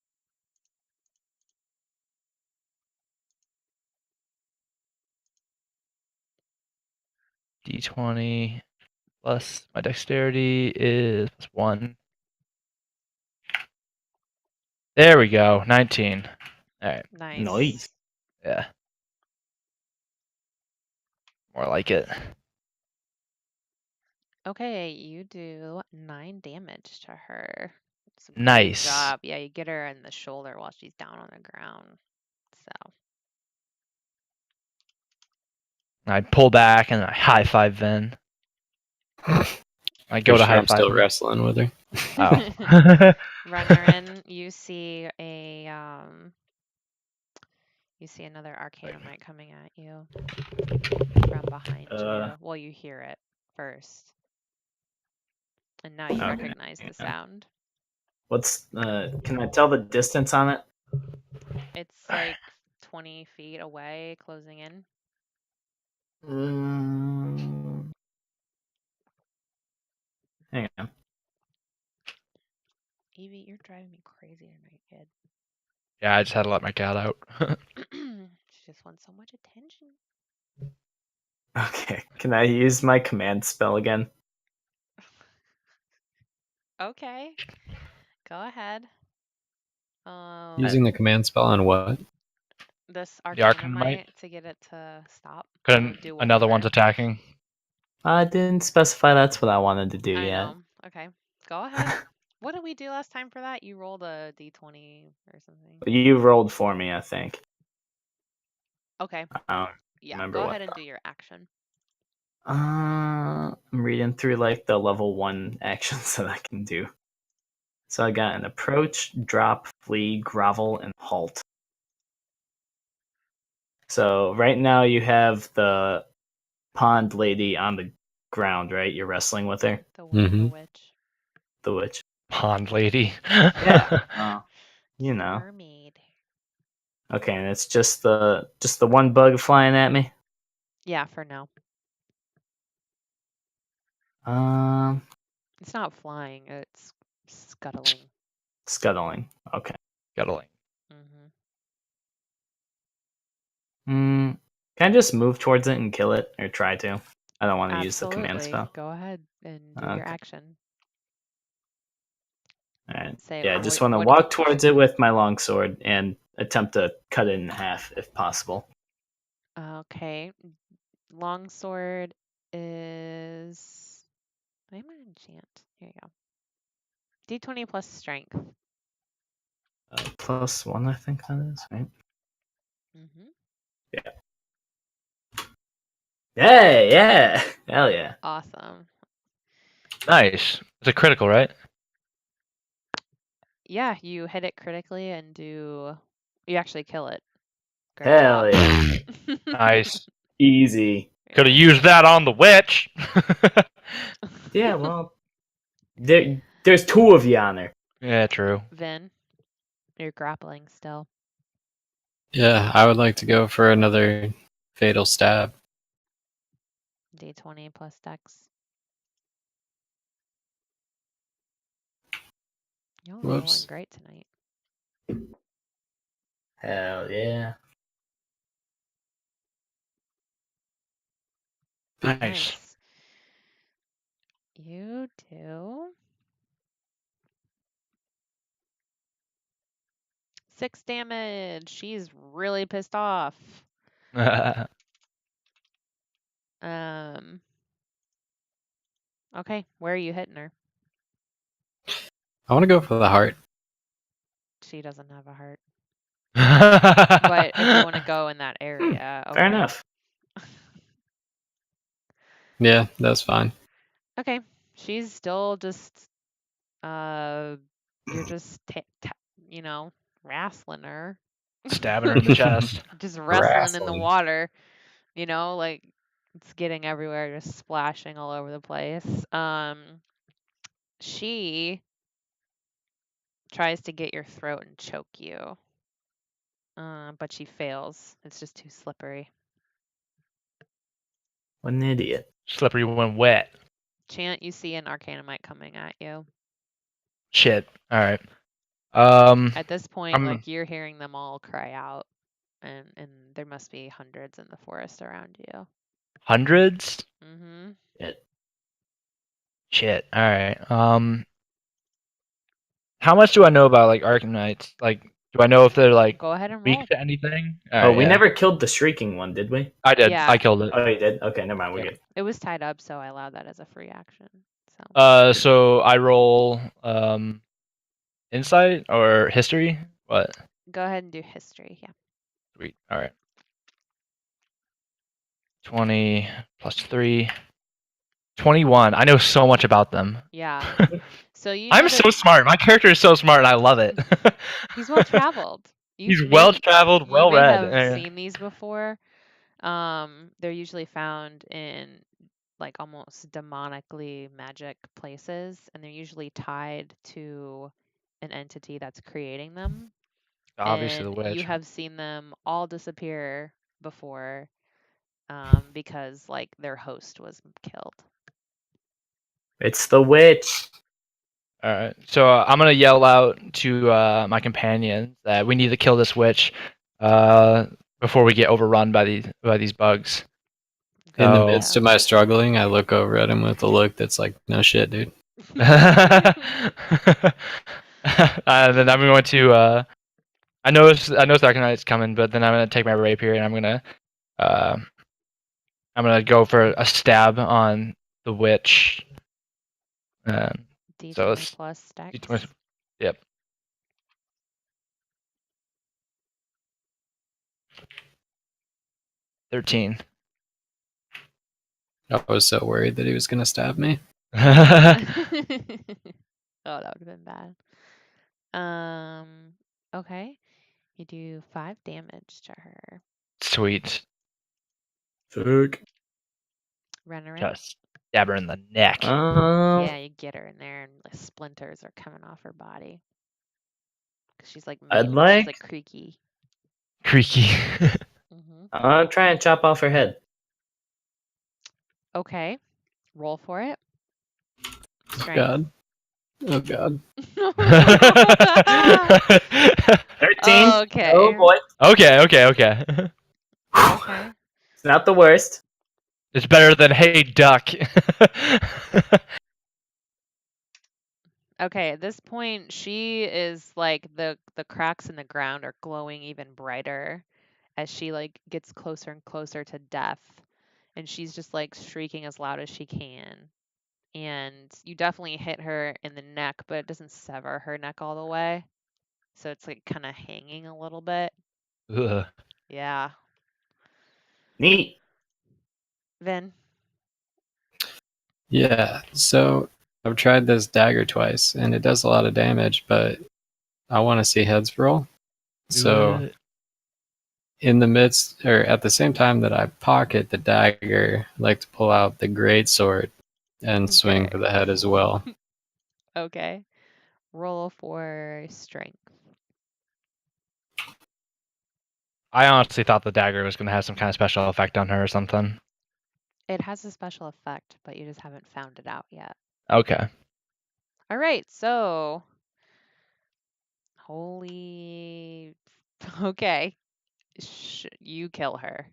Speaker 1: D20 plus my dexterity is +1. There we go. 19. All right.
Speaker 2: Nice.
Speaker 1: Yeah. More like it.
Speaker 2: Okay, you do 9 damage to her. It's a good
Speaker 1: Nice.
Speaker 2: job. Yeah, you get her in the shoulder while she's down on the ground. So.
Speaker 1: I pull back and I high five Vin. I go to high
Speaker 4: I'm
Speaker 1: five.
Speaker 4: still wrestling with her.
Speaker 1: Oh.
Speaker 2: Renarin, you see another Arcanumite coming at you from behind you. Well, you hear it first. And now you recognize the sound.
Speaker 3: What's can I tell the distance on it?
Speaker 2: It's like 20 feet away, closing in.
Speaker 3: Hang on.
Speaker 2: Evie, you're driving me crazy tonight, kid.
Speaker 1: Yeah, I just had to let my cat out.
Speaker 2: She just wants so much attention.
Speaker 3: Okay, can I use my command spell again?
Speaker 2: Okay, go ahead.
Speaker 4: Using the command spell on what?
Speaker 2: This
Speaker 1: Arcanumite?
Speaker 2: Arcanumite to get it to stop.
Speaker 1: Couldn't another one's attacking?
Speaker 3: I didn't specify that's what I wanted to do
Speaker 2: I
Speaker 3: yet.
Speaker 2: know. Okay, go ahead. What did we do last time for that? You rolled a d20 or something.
Speaker 3: You rolled for me, I think.
Speaker 2: Okay.
Speaker 3: Yeah,
Speaker 2: go ahead and do your action.
Speaker 3: I'm reading through like the level 1 actions that I can do. So I got an approach, drop, flee, grovel, and halt. So right now you have the pond lady on the ground, right? You're wrestling with her.
Speaker 2: The witch.
Speaker 3: The witch.
Speaker 1: Pond lady.
Speaker 3: Yeah. You know.
Speaker 2: Mermaid.
Speaker 3: Okay, and it's just the one bug flying at me.
Speaker 2: Yeah, for now. It's not flying. It's scuttling.
Speaker 3: Scuttling. Okay.
Speaker 1: Scuttling.
Speaker 3: Can I just move towards it and kill it, or try to? I don't want to use the command
Speaker 2: Absolutely.
Speaker 3: spell.
Speaker 2: Go ahead and do your
Speaker 3: Okay.
Speaker 2: action.
Speaker 3: All right.
Speaker 2: Say
Speaker 3: Yeah, I just
Speaker 2: what-
Speaker 3: want to
Speaker 2: what-
Speaker 3: walk towards it with my longsword and attempt to cut it in half if possible.
Speaker 2: Okay. Longsword is. I'm gonna enchant. Here you go. D20 plus strength.
Speaker 3: +1, I think that is, right?
Speaker 2: Mm-hmm.
Speaker 3: Hey, yeah. Hell yeah.
Speaker 2: Awesome.
Speaker 1: Nice. It's a critical, right?
Speaker 2: Yeah, you hit it critically and you actually kill it. Great
Speaker 3: Hell
Speaker 2: job.
Speaker 3: yeah.
Speaker 1: Nice.
Speaker 3: Easy.
Speaker 1: Could have used that on the witch.
Speaker 3: Yeah, well, there's 2 of you on there.
Speaker 1: Yeah, true.
Speaker 2: Vin, you're grappling still.
Speaker 4: Yeah, I would like to go for another fatal stab.
Speaker 2: D20 plus dex. Y'all are rolling
Speaker 4: Whoops.
Speaker 2: great tonight.
Speaker 3: Hell yeah.
Speaker 1: Nice.
Speaker 2: You do 6 damage. She's really pissed off. Okay, where are you hitting her?
Speaker 4: I want to go for the heart.
Speaker 2: She doesn't have a heart. But if you want to go in that area,
Speaker 3: Fair
Speaker 2: okay.
Speaker 3: enough.
Speaker 4: Yeah, that's fine.
Speaker 2: Okay, she's still just you're just wrestling her.
Speaker 1: Stabbing her in the chest.
Speaker 2: Just wrestling in the
Speaker 3: Wrestling.
Speaker 2: water, like it's getting everywhere, just splashing all over the place. She tries to get your throat and choke you, but she fails. It's just too slippery.
Speaker 3: What an idiot.
Speaker 1: Slippery when wet.
Speaker 2: Chant, you see an Arcanumite coming at you.
Speaker 1: Shit. All right.
Speaker 2: At this point,
Speaker 1: I'm-
Speaker 2: like you're hearing them all cry out, and there must be hundreds in the forest around you.
Speaker 1: Hundreds?
Speaker 2: Mm-hmm.
Speaker 1: Shit. All right. How much do I know about like Arcanites? Like, do I know if they're like
Speaker 2: Go ahead and roll.
Speaker 1: weak to anything?
Speaker 3: Oh, we
Speaker 1: yeah.
Speaker 3: never killed the shrieking one, did we?
Speaker 1: I did.
Speaker 2: Yeah.
Speaker 1: I killed it.
Speaker 3: Oh, you did? Okay, never mind. We're
Speaker 1: Yep.
Speaker 3: good.
Speaker 2: It was tied up, so I allowed that as a free action. So
Speaker 1: So I roll insight or history? What?
Speaker 2: go ahead and do history. Yeah.
Speaker 1: Sweet. All right. 20 plus 3. 21. I know so much about them.
Speaker 2: Yeah. So you.
Speaker 1: I'm
Speaker 2: know
Speaker 1: so
Speaker 2: that
Speaker 1: smart. My character is so smart and I love it.
Speaker 2: he's well traveled.
Speaker 1: He's well traveled, well read.
Speaker 2: You may have seen these before. They're usually found in like almost demonically magic places, and they're usually tied to an entity that's creating them.
Speaker 1: Obviously
Speaker 2: And
Speaker 1: the witch.
Speaker 2: you have seen them all disappear before, because like their host was killed.
Speaker 3: It's the witch.
Speaker 1: All right. So I'm gonna yell out to my companions that we need to kill this witch before we get overrun by these bugs.
Speaker 4: In the
Speaker 1: Oh.
Speaker 4: midst of my struggling, I look over at him with a look that's like, no shit, dude.
Speaker 1: And then I'm going to. I know Arcanite's coming, but then I'm gonna take my rapier and I'm gonna go for a stab on the witch.
Speaker 2: D20
Speaker 1: So it's
Speaker 2: plus dex.
Speaker 1: D20. Yep. $13.
Speaker 4: I was so worried that he was going to stab me.
Speaker 2: Oh, that would have been bad. Okay. You do 5 damage to her.
Speaker 1: Sweet.
Speaker 3: Fuck.
Speaker 2: Run around.
Speaker 1: Just stab her in the neck.
Speaker 2: Yeah, you get her in there, and the splinters are coming off her body. 'Cause she's like
Speaker 3: I'd
Speaker 2: she's
Speaker 3: like-
Speaker 2: like creaky.
Speaker 1: Creaky.
Speaker 2: Hmm.
Speaker 3: I'm trying to chop off her head.
Speaker 2: Okay, roll for it.
Speaker 4: Oh, God. Oh, God.
Speaker 3: 13.
Speaker 2: Okay.
Speaker 3: Oh boy.
Speaker 1: okay.
Speaker 2: Okay.
Speaker 3: It's not the worst.
Speaker 1: It's better than hey duck.
Speaker 2: Okay, at this point, she is like the cracks in the ground are glowing even brighter as she like gets closer and closer to death, and she's just like shrieking as loud as she can. And you definitely hit her in the neck, but it doesn't sever her neck all the way, so it's like kind of hanging a little bit.
Speaker 1: Ugh.
Speaker 2: Yeah,
Speaker 3: Neat.
Speaker 2: Vin.
Speaker 4: Yeah, so I've tried this dagger twice, and it does a lot of damage, but I want to see heads roll. So, in the midst, or at the same time that I pocket the dagger, I like to pull out the great sword and swing
Speaker 2: Okay.
Speaker 4: for the head as well.
Speaker 2: Okay. Roll for strength.
Speaker 1: I honestly thought the dagger was going to have some kind of special effect on her or something.
Speaker 2: It has a special effect, but you just haven't found it out yet.
Speaker 1: Okay.
Speaker 2: All right, so holy. Okay, you kill her.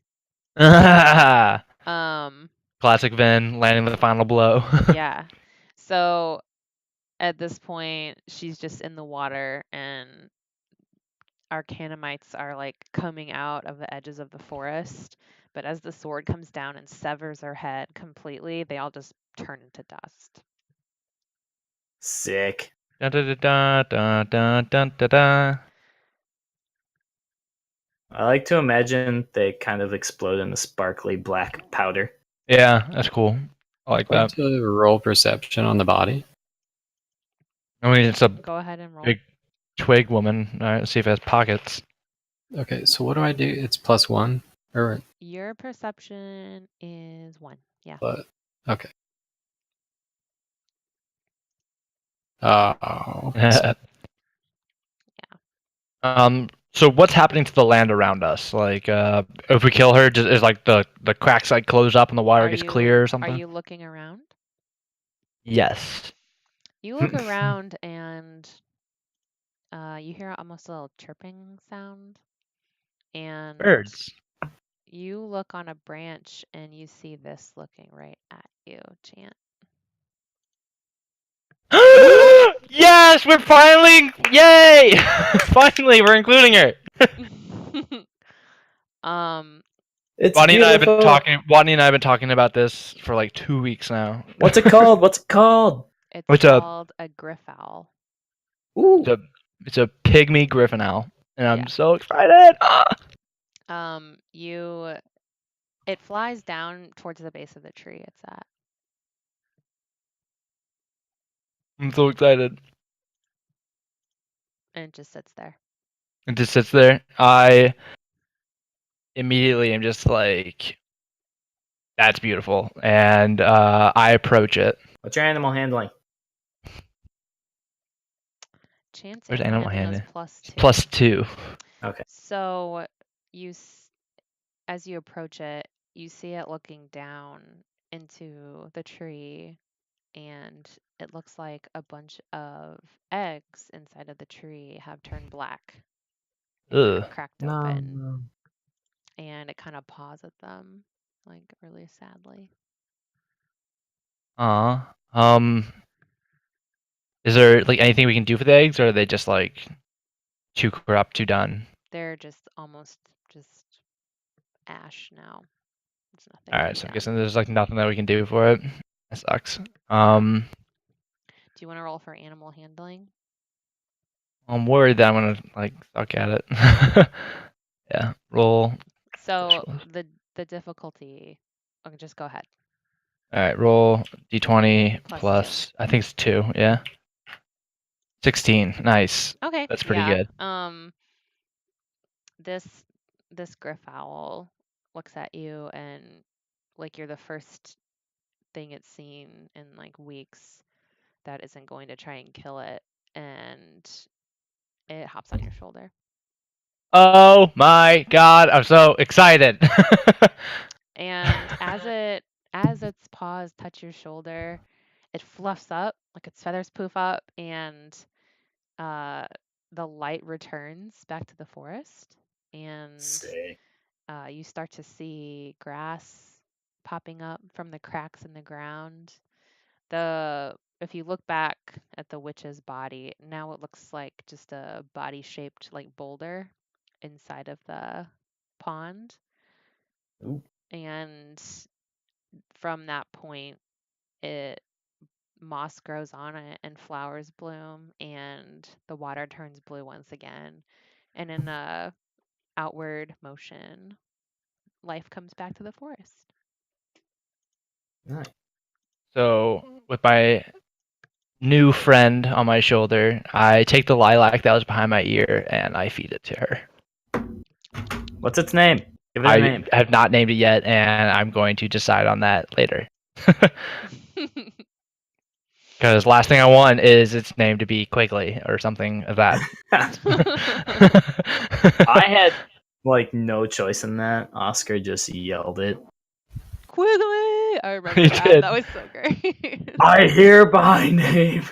Speaker 2: Um,
Speaker 1: Classic Vin landing the final blow.
Speaker 2: yeah. So at this point, she's just in the water, and Arcanimites are like coming out of the edges of the forest. But as the sword comes down and severs her head completely, they all just turn into dust.
Speaker 3: Sick.
Speaker 1: Da, da, da, da, da, da, da, da.
Speaker 3: I like to imagine they kind of explode in a sparkly black powder.
Speaker 1: Yeah, that's cool. I like
Speaker 4: I'd like
Speaker 1: that.
Speaker 4: to roll perception on the body.
Speaker 1: I mean, it's a
Speaker 2: Go ahead and roll.
Speaker 1: big twig woman. All right, let's see if it has pockets.
Speaker 4: Okay, so what do I do? It's +1? Or,
Speaker 2: Your perception is 1. Yeah.
Speaker 4: but, okay. Oh.
Speaker 1: So what's happening to the land around us? Like, if we kill her, is like the cracks like close up and the water gets clear or something?
Speaker 2: Are you looking around?
Speaker 1: Yes.
Speaker 2: You look around and you hear almost a little chirping sound. And
Speaker 1: Birds.
Speaker 2: you look on a branch and you see this looking right at you, Chant.
Speaker 1: Yes, we're finally, yay! Finally, we're including her.
Speaker 3: It's
Speaker 1: Bonnie and I have been
Speaker 3: beautiful.
Speaker 1: talking. Bonnie and I have been talking about this for like 2 weeks now.
Speaker 3: What's it called? What's it called?
Speaker 2: It's called a Gryph-owl.
Speaker 3: Ooh.
Speaker 1: It's a pygmy griffin owl, and I'm
Speaker 2: Yeah.
Speaker 1: so excited.
Speaker 2: It flies down towards the base of the tree it's at.
Speaker 1: I'm so excited.
Speaker 2: And it just sits there.
Speaker 1: It just sits there. I immediately am just like, that's beautiful, and I approach it.
Speaker 3: What's your animal handling?
Speaker 2: Chance
Speaker 1: Where's
Speaker 2: animal
Speaker 1: animal
Speaker 2: handling is
Speaker 1: handling?
Speaker 2: +2.
Speaker 1: +2.
Speaker 3: Okay.
Speaker 2: So as you approach it, you see it looking down into the tree, and it looks like a bunch of eggs inside of the tree have turned black. And
Speaker 1: Ugh.
Speaker 2: cracked open. And it kind of paws at them, like really sadly.
Speaker 1: Is there like anything we can do for the eggs, or are they just like too corrupt, too done?
Speaker 2: They're just almost just ash now. There's nothing.
Speaker 1: All right, so I'm guessing there's like nothing that we can do for it. That sucks. Do
Speaker 2: you want to roll for animal handling?
Speaker 1: I'm worried that I'm gonna like suck at it. Yeah, roll.
Speaker 2: So the difficulty. Okay, just go ahead.
Speaker 1: All right, roll d20
Speaker 2: Plus
Speaker 1: plus I think it's 2. Yeah. 16. Nice.
Speaker 2: Okay.
Speaker 1: That's pretty good.
Speaker 2: This Gryph-owl looks at you, and like you're the first thing it's seen in like weeks that isn't going to try and kill it, and it hops on your shoulder.
Speaker 1: Oh my god, I'm so excited.
Speaker 2: And as its paws touch your shoulder, it fluffs up, like its feathers poof up, and the light returns back to the forest, and
Speaker 3: Sick.
Speaker 2: you start to see grass popping up from the cracks in the ground. If you look back at the witch's body, now it looks like just a body shaped like boulder inside of the pond.
Speaker 3: Ooh.
Speaker 2: And from that point, moss grows on it and flowers bloom and the water turns blue once again. And in a outward motion, life comes back to the forest.
Speaker 3: Nice.
Speaker 1: So with my new friend on my shoulder, I take the lilac that was behind my ear and I feed it to her.
Speaker 3: What's its name? Give it a name.
Speaker 1: I have not named it yet, and I'm going to decide on that later. Because last thing I want is its name to be Quigley or something of that.
Speaker 3: I had like no choice in that. Oscar just yelled it.
Speaker 2: Quigley! I remember
Speaker 1: He
Speaker 2: that.
Speaker 1: did.
Speaker 2: That was so great.
Speaker 3: I hereby name.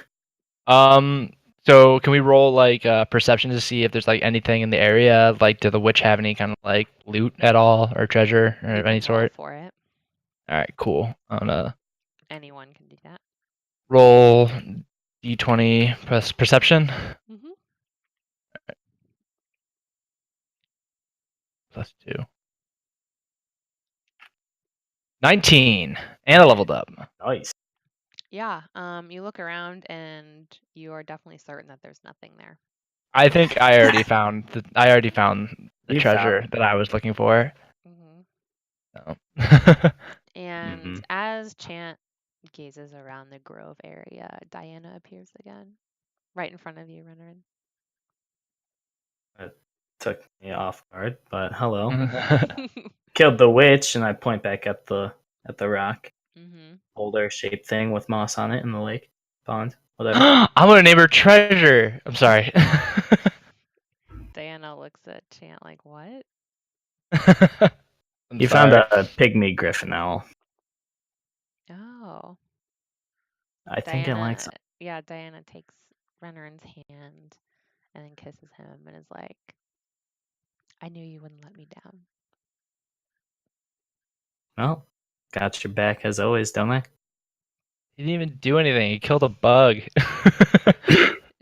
Speaker 1: So can we roll like perception to see if there's like anything in the area? Like, did the witch have any kind of like loot at all or treasure or
Speaker 2: You
Speaker 1: of any
Speaker 2: can roll
Speaker 1: sort?
Speaker 2: for it.
Speaker 1: All right, cool. I'm gonna
Speaker 2: Anyone can do that.
Speaker 1: roll d20 plus perception.
Speaker 2: Mm-hmm.
Speaker 1: Plus 2. 19, and I leveled up.
Speaker 3: Nice.
Speaker 2: Yeah. You look around and you are definitely certain that there's nothing there.
Speaker 1: I think I already found the
Speaker 3: You
Speaker 1: treasure
Speaker 3: found-
Speaker 1: that I was looking for.
Speaker 2: Mm-hmm.
Speaker 1: So.
Speaker 2: And as Chant gazes around the grove area, Diana appears again, right in front of you, Renarin.
Speaker 3: Took me off guard, but hello.
Speaker 1: Mm-hmm.
Speaker 3: Killed the witch, and I point back at the rock
Speaker 2: Mm-hmm.
Speaker 3: boulder shaped thing with moss on it in the lake pond. Whatever.
Speaker 1: I'm gonna name her Treasure. I'm sorry.
Speaker 2: Diana looks at Chant like, what?
Speaker 1: I'm
Speaker 3: You found
Speaker 1: sorry.
Speaker 3: a pygmy griffin owl.
Speaker 2: Oh.
Speaker 3: I think it likes.
Speaker 2: Yeah, Diana takes Renarin's hand and then kisses him and is like, I knew you wouldn't let me down.
Speaker 3: Well, got your back as always, don't I?
Speaker 1: He didn't even do anything. He killed a bug.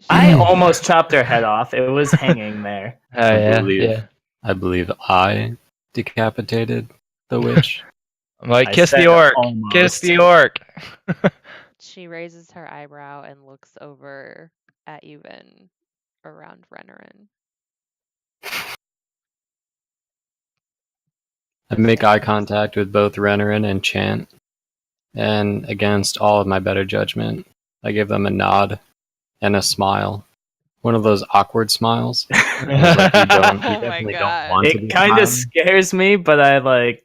Speaker 3: I almost chopped her head off. It was hanging there.
Speaker 4: I believe I decapitated the witch.
Speaker 1: I'm like,
Speaker 3: I
Speaker 1: kiss
Speaker 3: said
Speaker 1: the orc.
Speaker 3: almost.
Speaker 1: Kiss the orc.
Speaker 2: She raises her eyebrow and looks over at you and around Renarin.
Speaker 4: I make eye contact with both Renarin and Chant, and against all of my better judgment, I give them a nod and a smile. One of those awkward smiles. Like you definitely don't want to be
Speaker 3: It kind of
Speaker 4: smiling.
Speaker 3: scares me, but I like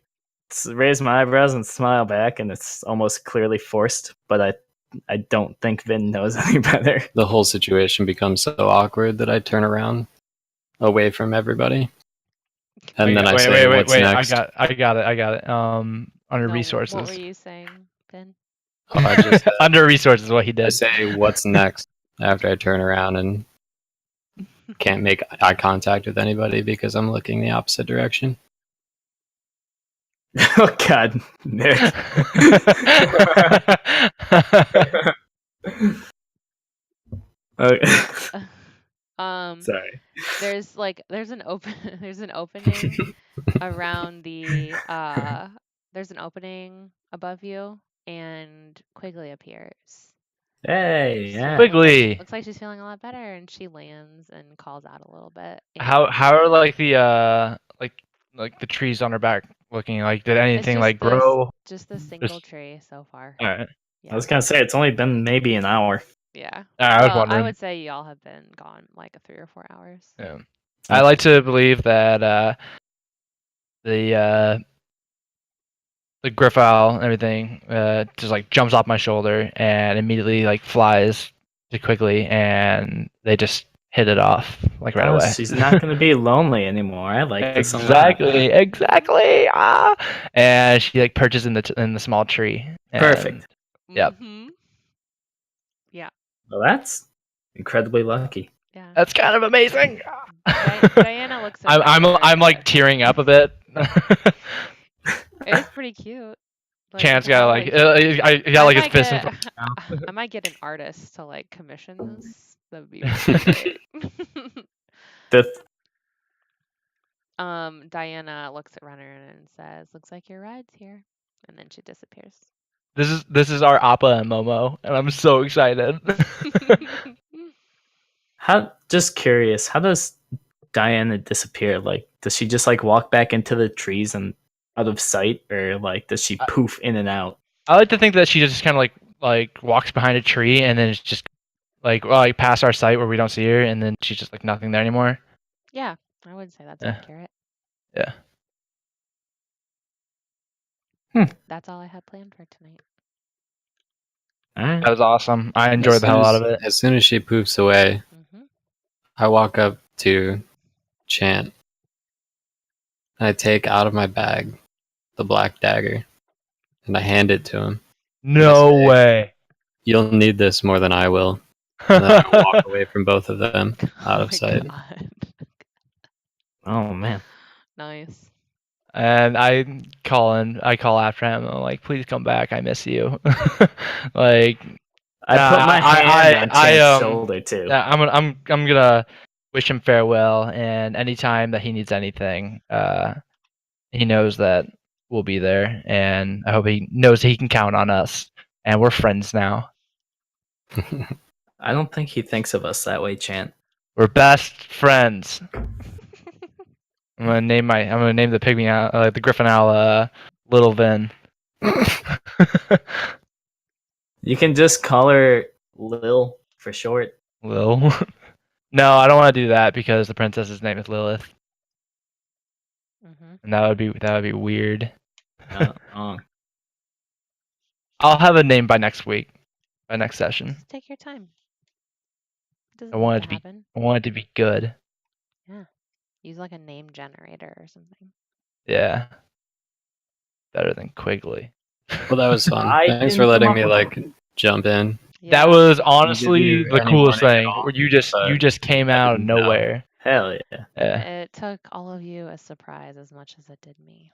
Speaker 3: raise my eyebrows and smile back, and it's almost clearly forced. But I don't think Vin knows any better.
Speaker 4: The whole situation becomes so awkward that I turn around away from everybody. And then I say, what's next?
Speaker 1: I got it. Under
Speaker 2: No,
Speaker 1: resources.
Speaker 2: What were you saying, Ben?
Speaker 4: Oh, I just said,
Speaker 1: Under resources is what he
Speaker 4: I
Speaker 1: did.
Speaker 4: say, what's next? After I turn around and can't make eye contact with anybody because I'm looking the opposite direction.
Speaker 3: Oh God, Nick. Okay. Sorry.
Speaker 2: There's an opening around the there's an opening above you and Quigley appears.
Speaker 3: Hey, yeah.
Speaker 1: Quigley.
Speaker 2: Looks like she's feeling a lot better and she lands and calls out a little bit.
Speaker 1: How are like the like the trees on her back looking? Like, did anything
Speaker 2: just
Speaker 1: like
Speaker 2: this-
Speaker 1: grow?
Speaker 2: Just the single tree so far.
Speaker 1: All right.
Speaker 2: Yeah.
Speaker 3: I was gonna say it's only been maybe an hour.
Speaker 2: Yeah.
Speaker 1: I was
Speaker 2: Well,
Speaker 1: wondering.
Speaker 2: I would say y'all have been gone like 3 or 4 hours.
Speaker 1: Yeah. I like to believe that the Griffowl and everything just like jumps off my shoulder and immediately like flies to Quigley, and they just hit it off like right away.
Speaker 3: She's not gonna be lonely anymore. I like this a lot.
Speaker 1: Exactly. And she like perches in the small tree. and-
Speaker 3: Perfect.
Speaker 1: Yep.
Speaker 2: Mhm.
Speaker 3: Well, that's incredibly lucky.
Speaker 2: Yeah.
Speaker 1: That's kind of amazing.
Speaker 2: Diana looks at
Speaker 1: I'm
Speaker 2: Renarin.
Speaker 1: like tearing up a bit.
Speaker 2: It's pretty cute. Like,
Speaker 1: Chance
Speaker 2: how,
Speaker 1: got like,
Speaker 2: like,
Speaker 1: he got
Speaker 2: I
Speaker 1: like his
Speaker 2: might
Speaker 1: fist in
Speaker 2: get,
Speaker 1: front of his mouth.
Speaker 2: I might get an artist to like commission this. That would be really great.
Speaker 3: The
Speaker 2: Diana looks at Runner and says, "Looks like your ride's here," and then she disappears.
Speaker 1: This is our Appa and Momo, and I'm so excited.
Speaker 3: just curious, how does Diana disappear? Like, does she just like walk back into the trees and out of sight, or like does she poof in and out?
Speaker 1: I like to think that she just kind of like walks behind a tree and then it's just like past our sight where we don't see her, and then she's just like nothing there anymore.
Speaker 2: Yeah, I would say that's
Speaker 1: Yeah.
Speaker 2: accurate.
Speaker 1: Yeah.
Speaker 2: That's all I had planned for tonight.
Speaker 3: All right.
Speaker 1: That was awesome. I enjoyed the hell out of it.
Speaker 4: As soon as she poofs away, I walk up to Chant. I take out of my bag the black dagger, and I hand it to him.
Speaker 1: No
Speaker 4: say,
Speaker 1: way.
Speaker 4: You'll need this more than I will. And then I walk away from both of them out of
Speaker 2: my
Speaker 4: sight.
Speaker 2: God.
Speaker 3: Oh man.
Speaker 2: Nice.
Speaker 1: And I call after him. I'm like, please come back. I miss you. Like,
Speaker 3: I put my hand on Chan's shoulder too.
Speaker 1: yeah, I'm gonna wish him farewell, and anytime that he needs anything, he knows that we'll be there, and I hope he knows he can count on us, and we're friends now.
Speaker 3: I don't think he thinks of us that way, Chant.
Speaker 1: We're best friends. I'm gonna name the pygmy owl, the griffin owl, Little Vin.
Speaker 3: You can just call her Lil for short.
Speaker 1: Lil. No, I don't want to do that because the princess's name is Lilith, and that would be weird.
Speaker 3: Oh.
Speaker 1: I'll have a name by next week, by next session.
Speaker 2: Just take your time. It
Speaker 1: I want
Speaker 2: doesn't
Speaker 1: it to
Speaker 2: happen.
Speaker 1: I want it to be good.
Speaker 2: Yeah. Use like a name generator or something.
Speaker 1: Yeah. Better than Quigley.
Speaker 4: Well, that was fun.
Speaker 3: I
Speaker 4: Thanks
Speaker 3: didn't
Speaker 4: for letting
Speaker 3: come
Speaker 4: me
Speaker 3: up
Speaker 4: like jump in.
Speaker 2: Yeah.
Speaker 1: That was honestly
Speaker 4: you
Speaker 1: the
Speaker 4: any
Speaker 1: coolest
Speaker 4: warning at
Speaker 1: thing.
Speaker 4: all?
Speaker 1: Where you just came out of
Speaker 4: didn't know.
Speaker 1: nowhere.
Speaker 3: Hell yeah.
Speaker 1: Yeah.
Speaker 2: It took all of you a surprise as much as it did me.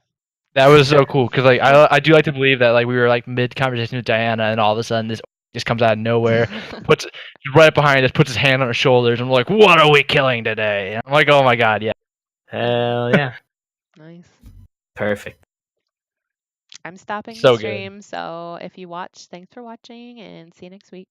Speaker 1: That was so cool because like I do like to believe that like we were like mid conversation with Diana and all of a sudden this just comes out of nowhere, puts right behind us, puts his hand on our shoulders, and we're like, "What are we killing today?" And I'm like, "Oh my god, yeah!"
Speaker 3: Hell yeah.
Speaker 2: Nice.
Speaker 3: Perfect.
Speaker 2: I'm stopping
Speaker 1: So
Speaker 2: the
Speaker 1: good.
Speaker 2: stream, so if you watch, thanks for watching and see you next week.